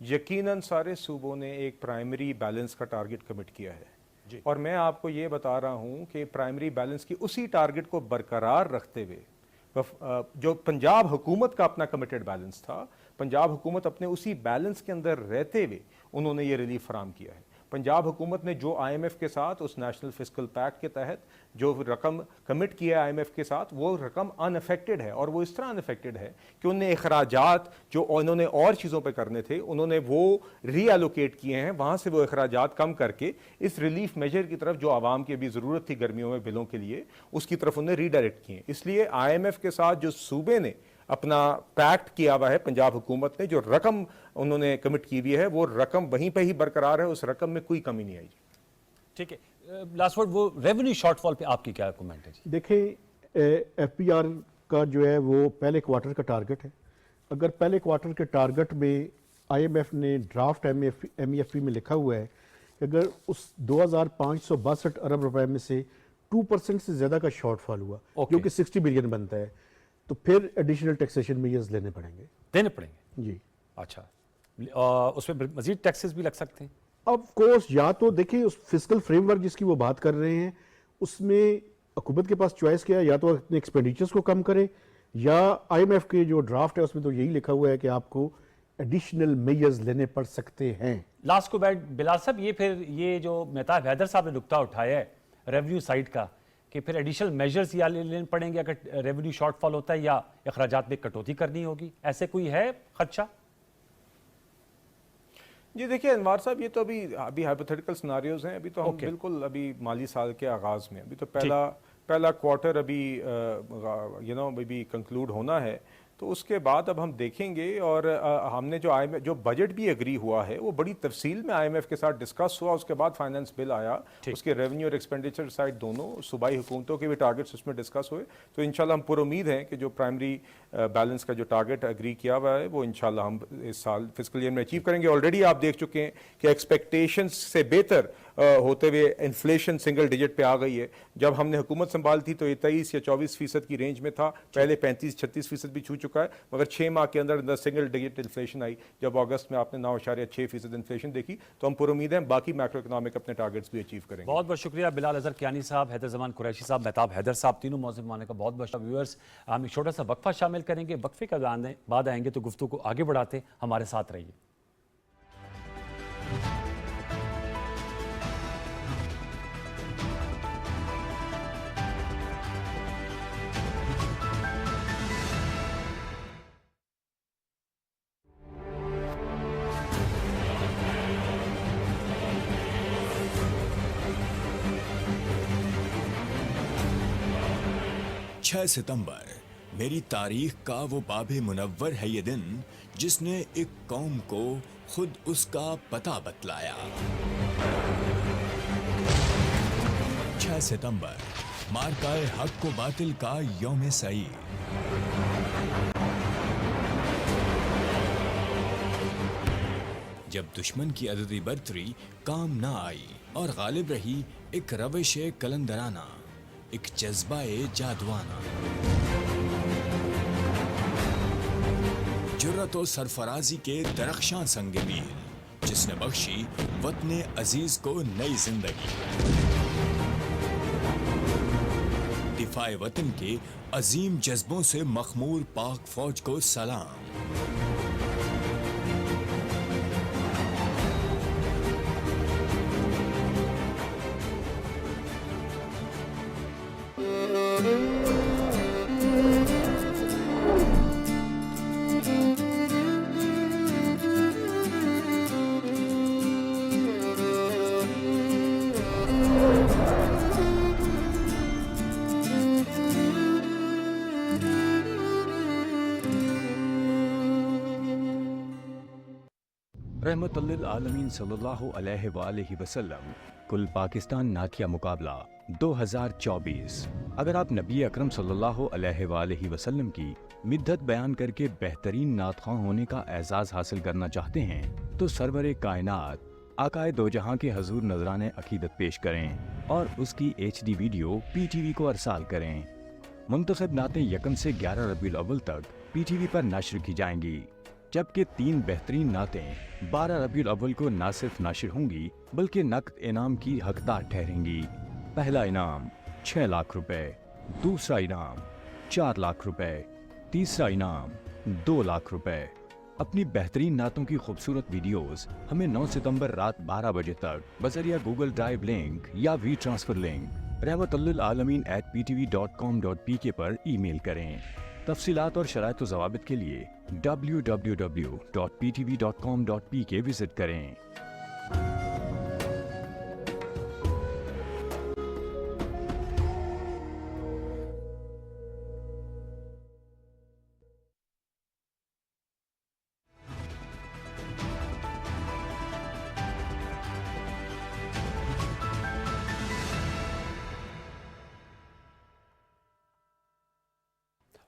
यकीनन सारे सूबों ने एक प्राइमरी बैलेंस का टारगेट कमिट किया है और मैं आपको ये बता रहा हूँ कि प्राइमरी बैलेंस की उसी टारगेट को बरकरार रखते हुए जो पंजाब हुकूमत का अपना कमिटेड बैलेंस था, पंजाब हुकूमत अपने उसी बैलेंस के अंदर रहते हुए उन्होंने ये रिलीफ फराम किया है। पंजाब हुकूमत ने जो IMF के साथ उस नेशनल फिस्कल पैक्ट के तहत जो रकम कमिट किया है IMF के साथ, वो रकम अनअफेक्टेड है और वो इस तरह अनअफेक्टेड है कि उन्हें अखराजात जो उन्होंने और चीज़ों पे करने थे उन्होंने वो रीएलोकेट किए हैं, वहाँ से वो अखराजात कम करके इस रिलीफ मेजर की तरफ जो आवाम की अभी ज़रूरत थी गर्मियों में बिलों के लिए, उसकी तरफ उन्हें रीडायरेक्ट किए। इसलिए IMF के साथ जो सूबे ने अपना पैक्ट किया हुआ है, पंजाब हुकूमत ने जो रकम उन्होंने कमिट की हुई है वो रकम वहीं पे ही बरकरार है, उस रकम में कोई कमी नहीं आई। ठीक है, लास्ट वर्ड वो रेवेन्यू शॉर्टफॉल पे आपकी क्या कमेंट है? देखें FBR का जो है वो पहले क्वार्टर का टारगेट है। अगर पहले क्वार्टर के टारगेट में IMF ने ड्राफ्ट MEFP में लिखा हुआ है कि अगर उस 2562 अरब रुपए में से 2% से ज्यादा का शॉर्टफॉल हुआ जो कि 60 बिलियन बनता है, तो फिर एडिशनल टैक्सेशन मेजर्स लेने पड़ेंगे जी। अच्छा, उसमें मजीद टैक्सेस भी लग सकते हैं ऑफ कोर्स। या तो देखिए उस फिस्कल फ्रेमवर्क जिसकी वो बात कर रहे हैं उसमें हुकूमत के पास चॉइस क्या है, या तो अपने एक्सपेंडिचर्स को कम करे, या आईएमएफ के जो ड्राफ्ट है उसमें तो यही लिखा हुआ है कि आपको एडिशनल मेजर्स लेने पड़ सकते हैं। लास्ट को बैठ बिलाल साहब, ये फिर ये जो मेहताब हैदर साहब ने नुक्ता उठाया है रेवेन्यू साइड का कि फिर एडिशनल मेजर्स या लेने पड़ेंगे अगर रेवेन्यू शॉर्टफॉल होता है या अखराजात में कटौती करनी होगी, ऐसे कोई है खदशा? जी देखिए अनवार साहब, ये तो अभी हाइपोथेटिकल सिनारियोज हैं। अभी तो हम बिल्कुल अभी माली साल के आगाज़ में, अभी तो पहला क्वार्टर अभी अभी कंक्लूड होना है, तो उसके बाद अब हम देखेंगे। और हमने जो बजट भी एग्री हुआ है वो बड़ी तफसील में आईएमएफ के साथ डिस्कस हुआ। उसके बाद फाइनेंस बिल आया, उसके रेवेन्यू और एक्सपेंडिचर साइड दोनों सूबाई हुकूमतों के भी टारगेट्स उसमें डिस्कस हुए। तो इंशाल्लाह हम पूरी उम्मीद हैं कि जो प्राइमरी बैलेंस का जो टारगेट एग्री किया हुआ है वो इंशाल्लाह हम इस साल फिस्कल ईयर में अचीव करेंगे। ऑलरेडी आप देख चुके हैं कि एक्सपेक्टेशंस से बेहतर होते हुए इन्फ्लेशन सिंगल डिजिट पे आ गई है। जब हमने हुकूमत संभाली थी तो ये 23 या 24% की रेंज में था, पहले 35-36% भी छू चुका है, मगर 6 माह के अंदर सिंगल डिजिट इन्फ्लेशन आई। जब अगस्त में आपने 9.6% इन्फ्लेशन देखी, तो हम पूरी उम्मीद है बाकी मैक्रो इकोनॉमिक अपने टारगेट्स भी अचीव करेंगे। बहुत बहुत शुक्रिया बिलाल अजहर कियानी साहब, हैदर जमान कुरैशी साहब, मेहताब हैदर साहब, तीनों मौजूद माने का बहुत बहुत व्यूअर्स। हम एक छोटा सा वक्फा शामिल करेंगे, वक्फे का बाद आएंगे तो गुफ्तगू को आगे बढ़ाते, हमारे साथ रहिए। छह सितंबर मेरी तारीख का वो बाबे मुनव्वर है ये दिन जिसने एक कौम को खुद उसका पता बतलाया। 6 सितंबर मार्काए हक को बातिल का यौम सई। जब दुश्मन की अददी बर्तरी काम ना आई और गालिब रही एक रविश कलंदराना, एक जज्बाए जादवाना, जुर्रत और सरफराजी के दरख्शां संगे मील, जिसने बख्शी वतने अजीज को नई जिंदगी। दिफाए वतन के अजीम जज्बों से मखमूर पाक फौज को सलाम। रहमतुल्लिल आलमीन सल्लल्लाहु अलैहि वसल्लम कुल पाकिस्तान नातिया मुकाबला 2024। अगर आप नबी अकरम सल्लल्लाहु अलैहि वसल्लम की मिद्दत बयान करके बेहतरीन नातख़्वां होने का एजाज़ हासिल करना चाहते हैं तो सरवरे कायनात आकाए दो जहां के हजूर नजराने अकीदत पेश करें और उसकी HD वीडियो PTV को अरसाल करें। मुंतखब नातें 1 से 11 रबीउल अव्वल तक PTV पर नश्र की जाएंगी, जबकि 3 बेहतरीन नातें 12 रबीउल अव्वल को न सिर्फ नाशिर होंगी बल्कि नकद इनाम की हकदार ठहरेंगी। पहला इनाम 6 लाख रुपए, दूसरा इनाम 4 लाख रुपए, तीसरा इनाम 2 लाख रुपए। अपनी बेहतरीन नातों की खूबसूरत वीडियोस हमें 9 सितंबर रात 12 बजे तक बजरिया गूगल ड्राइव लिंक या वी ट्रांसफर लिंक rahmatullaalamin@ptv.com.pk पर ईमेल करें। तफसीलात और शराइत व ज़वाबित के लिए www.ptv.com.pk विजिट करें।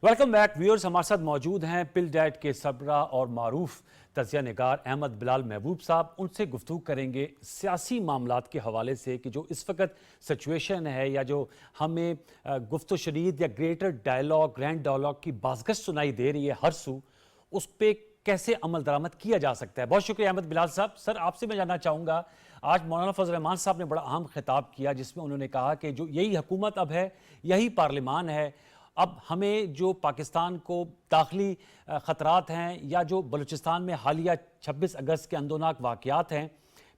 Welcome back viewers. हमारे साथ मौजूद हैं पिल डैट के सबरा और मारूफ तजिया निगार अहमद बिलाल महबूब साहब। उनसे गुफ्तगू करेंगे सियासी मामलात के हवाले से कि जो इस वक्त सिचुएशन है या जो हमें गुफ्त शरीद या ग्रेटर डायलॉग ग्रैंड डायलॉग की बाज़गश सुनाई दे रही है हर सू, उस पर कैसे अमल दरामद किया जा सकता है? बहुत शुक्रिया अहमद बिलाल साहब। सर, आपसे मैं जानना चाहूँगा, आज मौलाना फजल रहमान साहब ने बड़ा अहम खिताब किया जिसमें उन्होंने कहा कि जो यही हुकूमत अब है, यही पार्लियामान है, अब हमें जो पाकिस्तान को दाखिली ख़तरात हैं या जो बलूचिस्तान में हालिया 26 अगस्त के अंदोनाक वाक़यात हैं,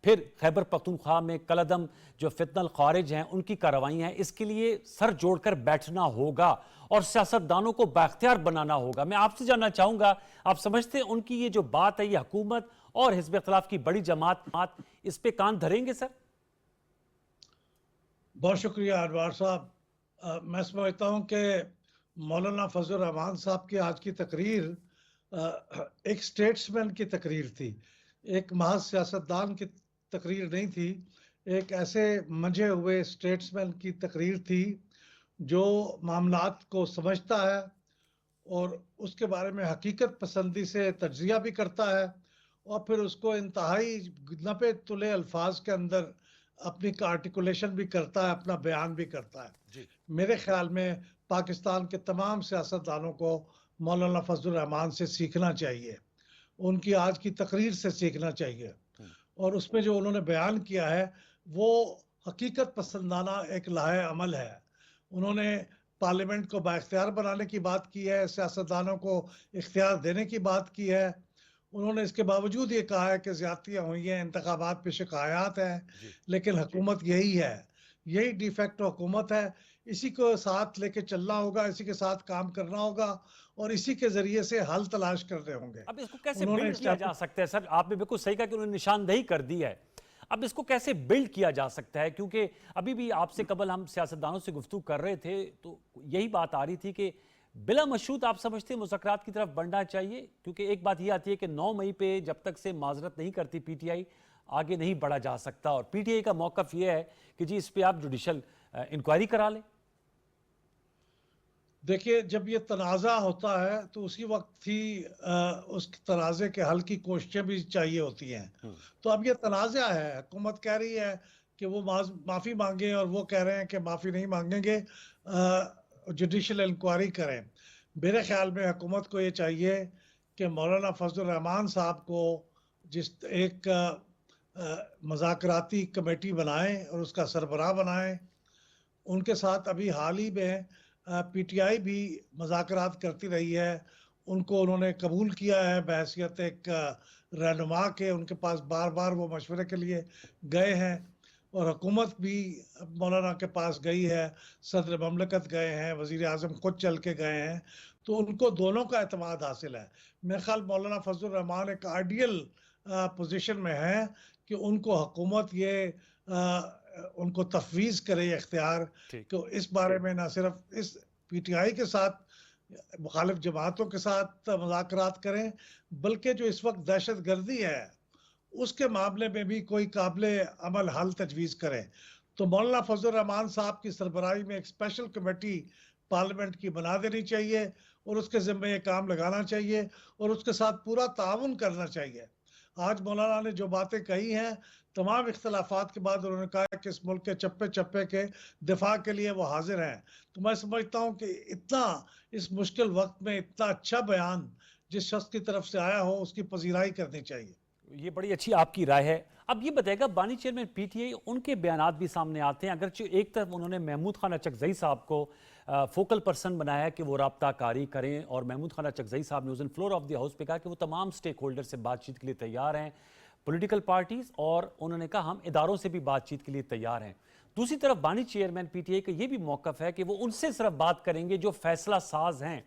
फिर खैबर पख्तूनख्वा में कलअदम जो फितनल ख़ारिज हैं उनकी कार्रवाइयाँ हैं, इसके लिए सर जोड़कर बैठना होगा और सियासतदानों को बाख्तियार बनाना होगा। मैं आपसे जानना चाहूँगा, आप समझते हैं उनकी ये जो बात है, ये हुकूमत और हिज़्ब इख्तिलाफ की बड़ी जमात इस पे कान धरेंगे सर? बहुत शुक्रिया अनवार साहब। मैं समझता हूँ कि मौलाना फजल रहमान साहब की आज की तकरीर एक स्टेट्समैन की तकरीर थी, एक महज सियासतदान की तकरीर नहीं थी, एक ऐसे मंझे हुए स्टेट्समैन की तकरीर थी जो मामलात को समझता है और उसके बारे में हकीकत पसंदी से तज्जिया भी करता है और फिर उसको इंतहाई नपे तुले अल्फाज के अंदर अपनी आर्टिकुलेशन भी करता है, अपना बयान भी करता है। मेरे ख्याल में पाकिस्तान के तमाम सियासतदानों को मौलाना फजल रहमान से सीखना चाहिए, उनकी आज की तकरीर से सीखना चाहिए और उसमें जो उन्होंने बयान किया है वो हकीकत पसंदाना एक लाहे अमल है। उन्होंने पार्लियामेंट को बाख्तियार बनाने की बात की है, सियासतदानों को इख्तियार देने की बात की है। उन्होंने इसके बावजूद ये कहा है कि ज़्यादतियाँ हुई हैं, इंतखाबात पे शिकायत हैं, लेकिन हुकूमत यही है, यही डिफेक्ट हुकूमत है, इसी को साथ लेके चलना होगा, इसी के साथ काम करना होगा और इसी के जरिए से हल तलाश करने होंगे। अब इसको कैसे बिल्ड किया जा सकता है सर? आपने बिल्कुल सही कहा कि उन्होंने निशानदेही कर दी है, अब इसको कैसे बिल्ड किया जा सकता है? क्योंकि अभी भी आपसे कबल हम सियासतदानों से गुफ्तगू कर रहे थे तो यही बात आ रही थी कि बिला मशरूत आप समझते हैं मुज़ाकरात की तरफ बढ़ना चाहिए, क्योंकि एक बात यह आती है कि 9 मई पे जब तक से माजरत नहीं करती पीटीआई, आगे नहीं बढ़ा जा सकता और पीटीआई का मौक़िफ़ यह है कि जी इस पे आप जुडिशल इंक्वायरी करा लें। देखिए, जब ये तनाज़ा होता है तो उसी वक्त ही उस तनाज़े के हल की कोशिशें भी चाहिए होती हैं। तो अब ये तनाज़ा है, हुकूमत कह रही है कि वो माफ़ी मांगे और वो कह रहे हैं कि माफ़ी नहीं मांगेंगे, जुडिशल इंक्वायरी करें। मेरे ख्याल में हुकूमत को ये चाहिए कि मौलाना फजल रहमान साहब को जिस एक मज़ाकराती कमेटी बनाएं और उसका सरबराह बनाएं। उनके साथ अभी हाल ही में पीटीआई भी मज़ाकरात करती रही है, उनको उन्होंने कबूल किया है बहैसियत एक रहनुमा के, उनके पास बार बार वो मशवरे के लिए गए हैं और हुकूमत भी मौलाना के पास गई है, सदर ममलकत गए हैं, वज़ीर आज़म खुद चल के गए हैं, तो उनको दोनों का एतमाद हासिल है। मेरे ख्याल मौलाना फजल रहमान एक आइडियल पोजीशन में है कि उनको हुकूमत ये उनको तफवीज़ करे इख्तियार कि इस बारे में ना सिर्फ इस पीटीआई के साथ मुखालिफ जमातों के साथ मुज़ाकरात करें, बल्कि जो इस वक्त दहशत गर्दी है उसके मामले में भी कोई काबिल अमल हल तजवीज़ करें। तो मौलाना फजल रहमान साहब की सरबराही में एक स्पेशल कमेटी पार्लियामेंट की बना देनी चाहिए और उसके ज़िम्मे ये काम लगाना चाहिए और उसके साथ पूरा ताउन करना चाहिए। आज मौलाना ने जो बातें कही हैं, तमाम इख्तलाफात के बाद उन्होंने कहा कि इस मुल्क के चप्पे चप्पे के दिफा के लिए वो हाजिर हैं। तो मैं समझता हूँ कि इतना इस मुश्किल वक्त में इतना अच्छा बयान जिस शख्स की तरफ से आया हो उसकी पजीराई करनी चाहिए। ये बड़ी अच्छी आपकी राय है। अब ये बताएगा बानी चेयरमैन पीटीआई, उनके बयानात भी सामने आते हैं, अगरचे एक तरफ उन्होंने महमूद खान अचकज़ई साहब को फोकल पर्सन बनाया कि वो राब्ता कारी करें और महमूद खान अचकज़ई साहब ने उस दिन फ्लोर ऑफ द हाउस पे कहा कि वो तमाम स्टेक होल्डर से बातचीत के लिए तैयार हैं, पॉलिटिकल पार्टीज, और उन्होंने कहा हम इदारों से भी बातचीत के लिए तैयार हैं। दूसरी तरफ बानी चेयरमैन पीटीआई का ये भी मौक़िफ़ है कि वो उनसे सिर्फ बात करेंगे जो फैसला साज हैं।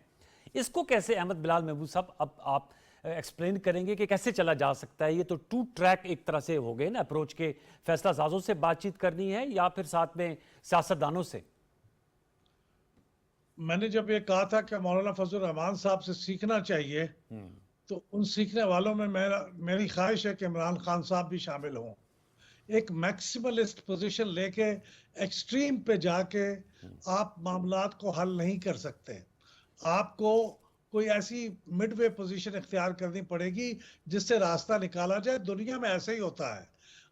इसको कैसे अहमद बिलाल महबूब साहब अब आप एक्सप्लेन करेंगे कि कैसे चला जा सकता है? ये तो टू ट्रैक एक तरह से हो गए ना अप्रोच के, फैसला साजों से बातचीत करनी है या फिर साथ में सियासतदानों से? मैंने जब ये कहा था कि मौलाना फजल रहमान साहब से सीखना चाहिए, तो उन सीखने वालों में मेरी ख्वाहिश है कि इमरान खान साहब भी शामिल हों। एक मैक्सिमलिस्ट पोजीशन लेके एक्सट्रीम पे जाके आप मामलात को हल नहीं कर सकते। आपको कोई ऐसी मिडवे पोजीशन इख्तियार करनी पड़ेगी जिससे रास्ता निकाला जाए। दुनिया में ऐसे ही होता है।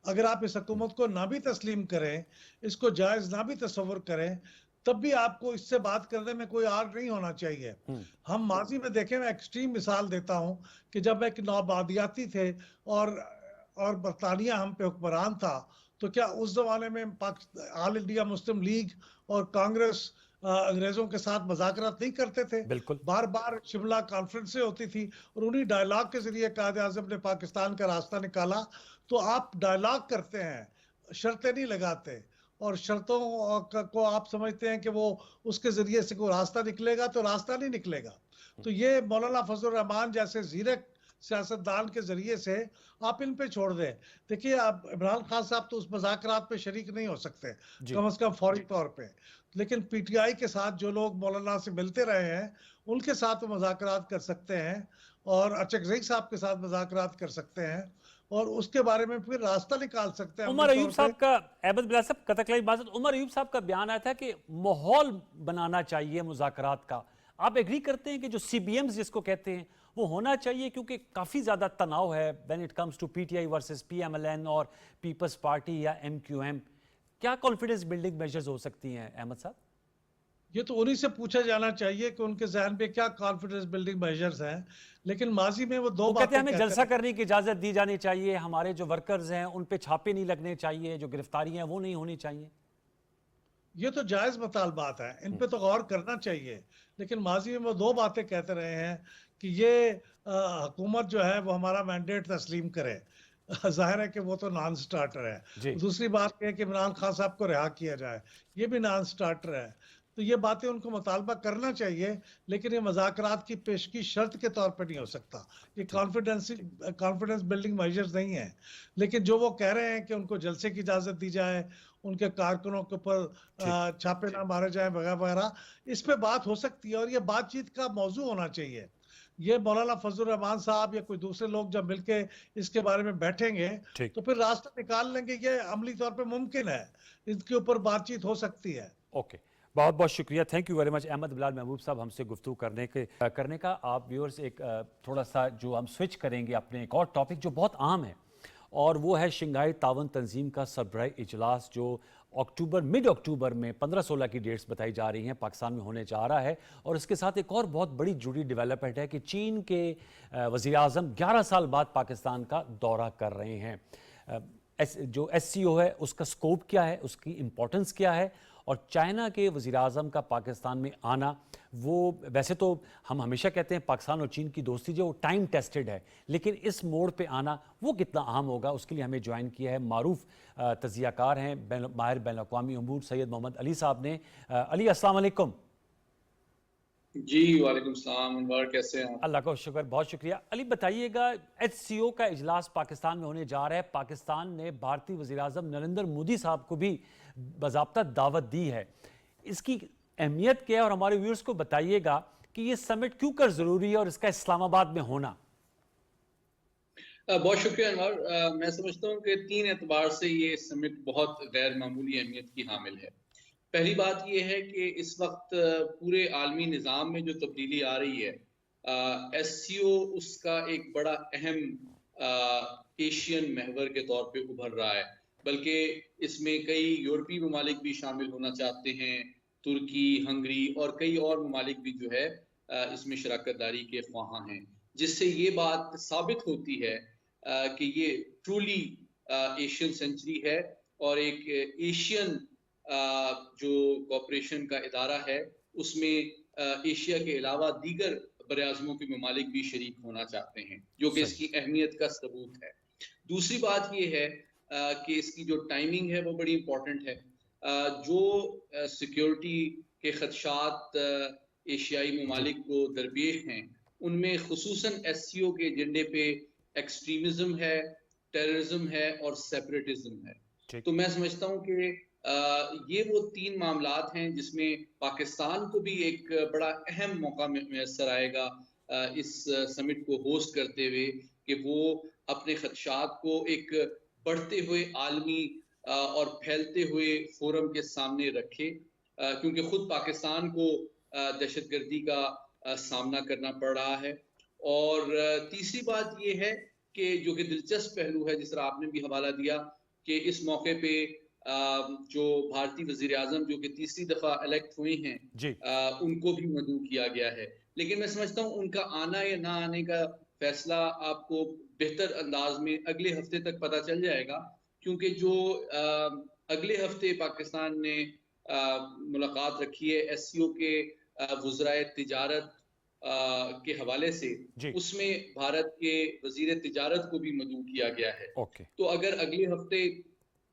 अगर आप इस हुकूमत को ना भी तस्लीम करें, इसको जायज़ ना भी तस्वुर करें, तब भी आपको इससे बात करने में कोई आर नहीं होना चाहिए। हम माजी में देखें, मैं एक्सट्रीम मिसाल देता हूं कि जब एक नौआबादियाती थे और बरतानिया हम पे हुक्मरान था, तो क्या उस जमाने में ऑल इंडिया मुस्लिम लीग और कांग्रेस अंग्रेजों के साथ मुज़ाकरात नहीं करते थे? बिल्कुल। बार बार शिमला कॉन्फ्रेंसें होती थी और उन्हीं डायलॉग के जरिए कायद आज़म ने पाकिस्तान का रास्ता निकाला। तो आप डायलॉग करते हैं, शर्तें नहीं लगाते, और शर्तों को आप समझते हैं कि वो उसके जरिए से कोई रास्ता निकलेगा, तो रास्ता नहीं निकलेगा। तो ये मौलाना फजल रहमान जैसे जीरक सियासतदान के जरिए से आप इन पे छोड़ दें। देखिए, आप इमरान खान साहब तो उस मज़ाकरात पे शरीक नहीं हो सकते, कम से कम फौरी तौर पे, लेकिन पीटीआई के साथ जो लोग मौलाना से मिलते रहे हैं उनके साथ वो मज़ाकरात कर सकते हैं, और अचकज़ई साहब के साथ मज़ाकरात कर सकते हैं, और उसके बारे में फिर रास्ता निकाल सकते हैं। उमर अयूब साहब का, अहमद बिलाल साहब कतकलाई बात, उमर अयूब साहब का बयान आया था कि माहौल बनाना चाहिए मुज़ाकरात का। आप एग्री करते हैं कि जो CBMs जिसको कहते हैं वो होना चाहिए, क्योंकि काफ़ी ज़्यादा तनाव है when it comes to PTI versus PMLN और पीपल्स पार्टी या MQM? क्या कॉन्फिडेंस बिल्डिंग मेजर्स हो सकती हैं अहमद साहब? ये तो उन्हीं से पूछा जाना चाहिए कि उनके जहन पे क्या कॉन्फिडेंस बिल्डिंग मेजर्स हैं। लेकिन माजी में वो दो वो कहते हैं हमें कहते जलसा करने की इजाज़त दी जानी चाहिए, हमारे जो वर्कर्स हैं उन पे छापे नहीं लगने चाहिए, जो गिरफ्तारियां वो नहीं होनी चाहिए। ये तो जायज़ मुतालबात है, इन पे तो गौर करना चाहिए। लेकिन माजी में वो दो बातें कहते रहे हैं कि ये हुकूमत जो है वो हमारा मैंडेट तस्लीम करे। जाहिर है कि वो तो नॉन स्टार्टर है। दूसरी बात यह है कि इमरान खान साहब को रिहा किया जाए, ये भी नॉन स्टार्टर है। तो ये बातें उनको मुतालबा करना चाहिए, लेकिन ये मज़ाकरात की पेशगी शर्त के तौर पर नहीं हो सकता। ये कॉन्फिडेंस बिल्डिंग मेजर्स नहीं है। लेकिन जो वो कह रहे हैं कि उनको जलसे की इजाज़त दी जाए, उनके कारकुनों के ऊपर छापे ना मारे जाए वगैरह वगैरह, इस पे बात हो सकती है और ये बातचीत का मौजू होना चाहिए। ये मौलाना फजल रहमान साहब या कोई दूसरे लोग जब मिलके इसके बारे में बैठेंगे तो फिर रास्ता निकाल लेंगे। ये अमली तौर पे मुमकिन है, इसके ऊपर बातचीत हो सकती है। ओके, बहुत बहुत शुक्रिया, thank you very much Ahmed Bilal Mehboob sahab हमसे गुफ्तगू करने का। आप व्यूअर्स एक थोड़ा सा जो हम स्विच करेंगे अपने एक और टॉपिक जो बहुत आम है, और वो है शंघाई तावन तंजीम का सरबराही इजलास जो मिड अक्टूबर में 15-16 की डेट्स बताई जा रही हैं पाकिस्तान में होने जा रहा है। और इसके साथ एक और बहुत बड़ी जुड़ी डेवलपमेंट है कि चीन के वज़ीर आज़म 11 साल बाद पाकिस्तान का दौरा कर रहे हैं। जो SCO है उसका स्कोप क्या है, उसकी इम्पोर्टेंस क्या है, और चाइना के वज़ीर आज़म का पाकिस्तान में आना, वो वैसे तो हम हमेशा कहते हैं पाकिस्तान और चीन की दोस्ती जो टाइम टेस्टेड है, लेकिन इस मोड़ पे आना वो कितना अहम होगा, उसके लिए हमें ज्वाइन किया है मारूफ तजियाकार हैं माहिर बैनुल-अक़वामी उमूर सैयद मोहम्मद अली साहब ने। अली अस्सलाम वालेकुम। जी वालेकुम सलाम, अनवर कैसे हैं? अल्लाह का शुक्र, बहुत शुक्रिया। अली बताइएगा, HCO का इजलास पाकिस्तान में होने जा रहा है, पाकिस्तान ने भारतीय वज़ीर आज़म नरेंद्र मोदी साहब को भी बाज़ाब्ता दावत दी है, इसकी अहमियत क्या है और हमारे व्यूअर्स को बताइएगा कि ये समिट क्यों कर ज़रूरी है और इसका इस्लामाबाद में होना। बहुत शुक्रिया अनवर। मैं समझता हूँ कि 3 एतबार से ये समिट बहुत गैर मामूली अहमियत की हामिल है। पहली बात यह है कि इस वक्त पूरे आलमी निज़ाम में जो तब्दीली आ रही है, SCO उसका एक बड़ा अहम एशियन महवर के तौर पे उभर रहा है, बल्कि इसमें कई यूरोपीय ममालिक भी शामिल होना चाहते हैं, तुर्की, हंगरी और कई और ममालिक भी जो है इसमें शराकत दारी के ख्वाहां हैं, जिससे ये बात साबित होती है कि ये ट्रूली एशियन सेंचुरी है और एक एशियन जो कॉपरेशन का इदारा है उसमें एशिया के अलावा दीगर बराज़मों के ममालिक भी शरीक होना चाहते हैं, जो कि इसकी अहमियत का सबूत है। दूसरी बात यह है कि इसकी जो टाइमिंग है वो बड़ी इंपॉर्टेंट है। जो सिक्योरिटी के खदशात एशियाई ममालिक को दरपेश हैं, उनमें खुसूसन SCO के एजेंडे पे एक्सट्रीमिज्म है, टेररिज्म है और सेपरेटिज्म है। तो मैं समझता हूँ कि ये वो 3 मामलात हैं जिसमें पाकिस्तान को भी एक बड़ा अहम मौका मैसर आएगा इस समिट को होस्ट करते हुए, कि वो अपने खदशात को एक बढ़ते हुए आलमी और फैलते हुए फोरम के सामने रखे, क्योंकि खुद पाकिस्तान को दहशतगर्दी का सामना करना पड़ रहा है। और तीसरी बात यह है कि जो कि दिलचस्प पहलू है, जिस तरह आपने भी हवाला दिया, कि इस मौके पे जो भारतीय वजीर आजम जो कि तीसरी दफा इलेक्ट हुए हैं जी। उनको भी मदऊ किया गया है। लेकिन मैं समझता हूँ उनका आना या ना आने का फैसला आपको बेहतर अंदाज में अगले हफ्ते तक पता चल जाएगा, क्योंकि जो अगले हफ्ते पाकिस्तान ने मुलाकात रखी है एससीओ के वज़राए तिजारत के हवाले से, जी। उसमें भारत के वजीर तिजारत को भी मदऊ किया गया है। ओके। तो अगर अगले हफ्ते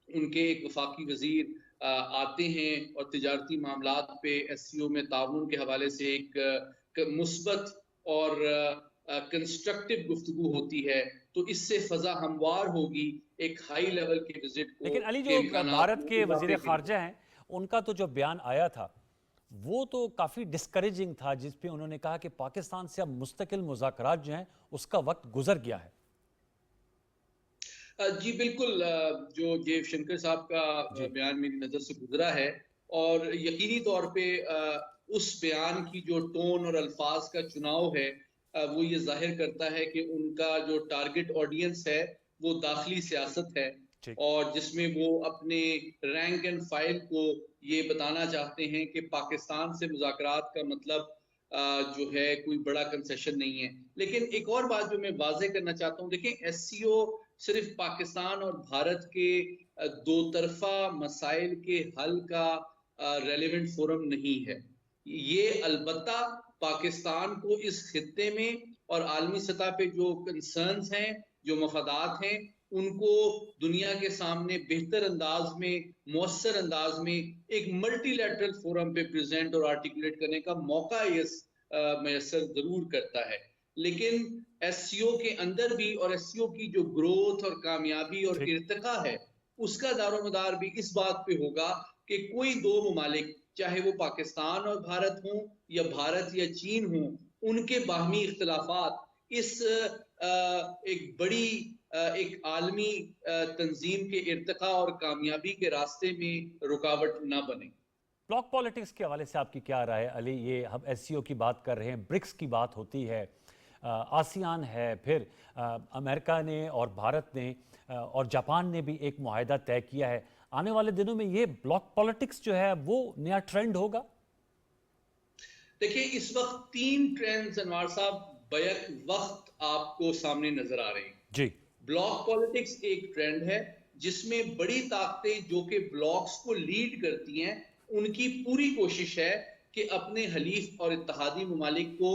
उनके एक वफाकी वजीर आते हैं और तिजारती मामलात पे एससीओ में ताउन के हवाले से एक मुस्बत और कंस्ट्रक्टिव गुफ्तगू होती है, तो इससे फजा हमवार होगी एक हाई लेवल के विजिट को। लेकिन अली, जो भारत के वजीर खारजा हैं, उनका तो जो बयान आया था वो तो काफ़ी डिस्करेजिंग था, जिसपे उन्होंने कहा कि पाकिस्तान से अब मुस्तकिल मुज़ाकरात जो हैं उसका वक्त गुजर गया है। जी बिल्कुल, जो जयशंकर साहब का बयान मेरी नज़र से गुजरा है, और यकीनी तौर पे उस बयान की जो टोन और अल्फाज का चुनाव है वो ये जाहिर करता है कि उनका जो टारगेट ऑडियंस है वो दाखिली सियासत है, और जिसमें वो अपने रैंक एंड फाइल को ये बताना चाहते हैं कि पाकिस्तान से मुज़ाकरात का मतलब जो है कोई बड़ा कंसेशन नहीं है। लेकिन एक और बात जो मैं वाज़े करना चाहता हूँ, देखें एससीओ सिर्फ पाकिस्तान और भारत के दो तरफा मसाइल के हल का रेलेवेंट फोरम नहीं है। ये अलबत्ता पाकिस्तान को इस खित्ते में और आलमी सतह पे जो कंसर्न्स हैं, जो मफादात हैं, उनको दुनिया के सामने बेहतर अंदाज में, मौसर अंदाज में एक मल्टीलैटरल फोरम पे प्रेजेंट और आर्टिकुलेट करने का मौका ये मैसर जरूर करता है। लेकिन एससीओ के अंदर भी और एससीओ की जो ग्रोथ और कामयाबी और इर्तिका है, उसका दारोमदार भी इस बात पे होगा कि कोई दो ममालिक, चाहे वो पाकिस्तान और भारत हों या भारत या चीन हों, उनके बाहमी इख्तलाफात इस एक बड़ी एक आलमी तंजीम के इर्तिका और कामयाबी के रास्ते में रुकावट ना बने। ब्लॉक पॉलिटिक्स के हवाले से आपकी क्या राय है अली? ये हम एससीओ की बात कर रहे हैं, ब्रिक्स की बात होती है, आसियान है, फिर अमेरिका ने और भारत ने और जापान ने भी एक मुआहदा तय किया है। आने वाले दिनों में ये ब्लॉक पॉलिटिक्स जो है वो नया ट्रेंड होगा? देखिए, इस वक्त तीन ट्रेंड्स अनवार साहब बैक वक्त आपको सामने नजर आ रहे हैं जी। ब्लॉक पॉलिटिक्स एक ट्रेंड है जिसमें बड़ी ताकतें जो कि ब्लॉक्स को लीड करती हैं, उनकी पूरी कोशिश है कि अपने हलीफ और इत्तेहादी ममालिक को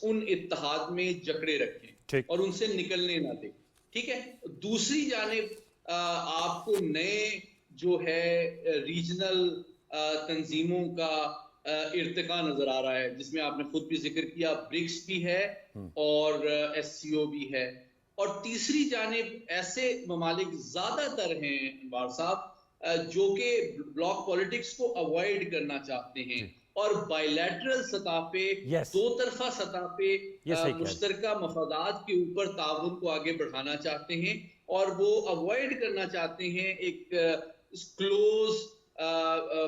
उन इत्तेहाद में जकड़े रखें और उनसे निकलने ना दें। ठीक है। दूसरी जानिब आपको नए जो है रीजनल तंजीमों का इर्तिका नजर आ रहा है, जिसमें आपने खुद भी जिक्र किया, ब्रिक्स भी है और एससीओ भी है। और तीसरी जानिब ऐसे ममालिक ज्यादातर हैं अनवार साहब जो कि ब्लॉक पॉलिटिक्स को अवॉइड करना चाहते हैं और बायलैटरल सतह पे, दो तरफा सतह पे मुश्तरका मफादात के ऊपर ताउन को आगे बढ़ाना चाहते हैं, और वो अवॉइड करना चाहते हैं एक क्लोज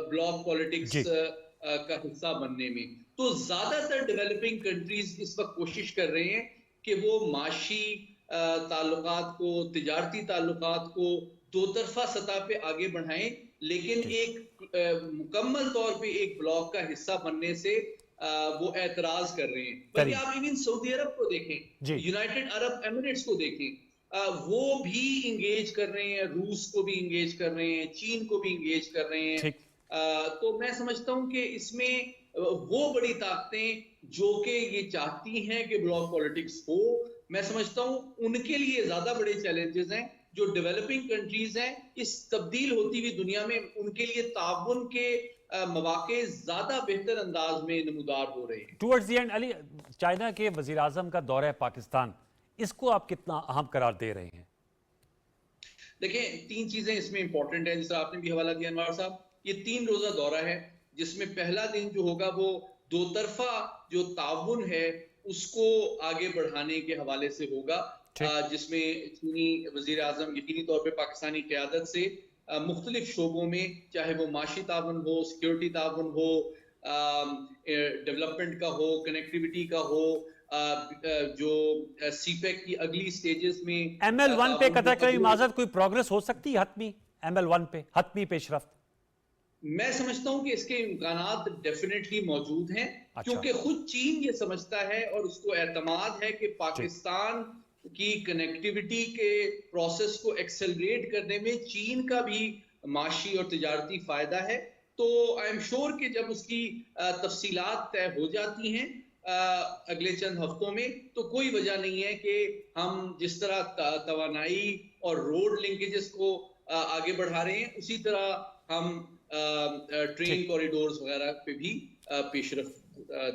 ब्लॉक पॉलिटिक्स का हिस्सा बनने में। तो ज्यादातर डेवलपिंग कंट्रीज इस वक्त कोशिश कर रहे हैं कि वो माशी ताल्लुकात को, तिजारती ताल्लुकात को दो तरफा सतह पे आगे बढ़ाएं, लेकिन एक मुकम्मल तौर पे एक ब्लॉक का हिस्सा बनने से वो एतराज कर रहे हैं। बल्कि आप इवन सऊदी अरब को देखें, यूनाइटेड अरब एमिरेट्स को देखें, वो भी इंगेज कर रहे हैं, रूस को भी इंगेज कर रहे हैं, चीन को भी इंगेज कर रहे हैं। तो मैं समझता हूं कि इसमें वो बड़ी ताकतें जो कि ये चाहती हैं कि ब्लॉक पॉलिटिक्स हो, मैं समझता हूं उनके लिए ज्यादा बड़े चैलेंजेस हैं। जो डेवलपिंग कंट्रीज हैं, इस तब्दील होती हुई दुनिया में उनके लिए ताउन के मौके ज्यादा बेहतर अंदाज में नमूदार हो रहे हैं। Towards the end Ali, China के वजीर आजम का दौरा है पाकिस्तान, इसको आप कितना अहम करार दे रहे हैं? देखें, तीन चीजें इसमें इंपॉर्टेंट हैं, जिसका आपने भी हवाला दिया अनवार साहब। ये 3 रोजा दौरा है जिसमें पहला दिन जो होगा वो दो तरफा जो ताउन है उसको आगे बढ़ाने के हवाले से होगा, जिसमें चीनी वजीर आजम यकीनी तौर पे पाकिस्तानी क़यादत से मुख्तलिफ शोबों में, चाहे वो माशी ताउन हो, सिक्योरिटी ताउन हो, डेवलपमेंट का हो, कनेक्टिविटी का हो, जो सीपेक की अगली स्टेजेस में ML1 पे कतई माजरत कोई प्रोग्रेस हो सकती है हतमी ML1 पे हतमी पेशरफ्त? मैं समझता हूं कि इसके इम्कानात डेफिनेटली मौजूद हैं, क्योंकि खुद चीन ये समझता है और उसको एतमाद है कि पाकिस्तान की कनेक्टिविटी के प्रोसेस को एक्सेलरेट करने में चीन का भी माशी और तिजारती फायदा है। तो आई एम श्योर कि जब उसकी तफसीलात तय हो जाती हैं अगले चंद हफ्तों में, तो कोई वजह नहीं है कि हम जिस तरह तवानाई और रोड लिंकेजेस को आगे बढ़ा रहे हैं, उसी तरह हम ट्रेन कॉरिडोर्स वगैरह पे भी पेशरफ्त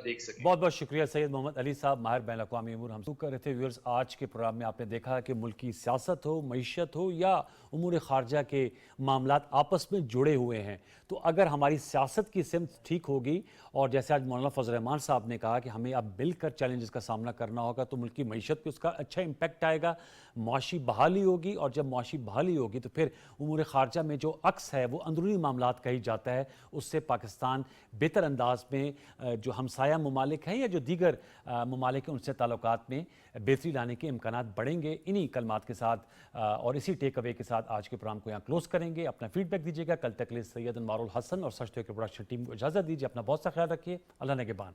देख सकें। बहुत बहुत शुक्रिया सैयद मोहम्मद अली साहब, माहिर बैन अक़वामी अमूर। हम कर रहे थे व्यूअर्स, आज के प्रोग्राम में आपने देखा कि मुल्क की सियासत हो, मईशत हो या उमूर ख़ारजा के मामलात आपस में जुड़े हुए हैं। तो अगर हमारी सियासत की सिमत ठीक होगी और जैसे आज मौलाना फजल रहमान साहब ने कहा कि हमें अब मिलकर चैलेंजेस का सामना करना होगा, तो मुल्क की मईशत पे उसका अच्छा इम्पैक्ट आएगा, मुआशी बहाली होगी, और जब मुआशी बहाली होगी तो फिर उमूर ख़ारजा में जो अक्स है वो अंदरूनी मामलात कही जाता है, उससे पाकिस्तान बेहतर अंदाज में जो हमसाया ममालिक हैं या जो दीगर ममालिक हैं उनसे ताल्लुकात में बेहतरी लाने के इम्कानात बढ़ेंगे। इन्हीं कलमात के साथ और इसी टेक अवे के साथ आज के प्रोग्राम को यहाँ क्लोज करेंगे। अपना फीडबैक दीजिएगा। कल तक के लिए सैयद अनवारुल हसन और सच के प्रोडक्शन टीम को इजाज़त दीजिए। अपना बहुत सा ख्याल रखिए। अल्लाह नेगेबान।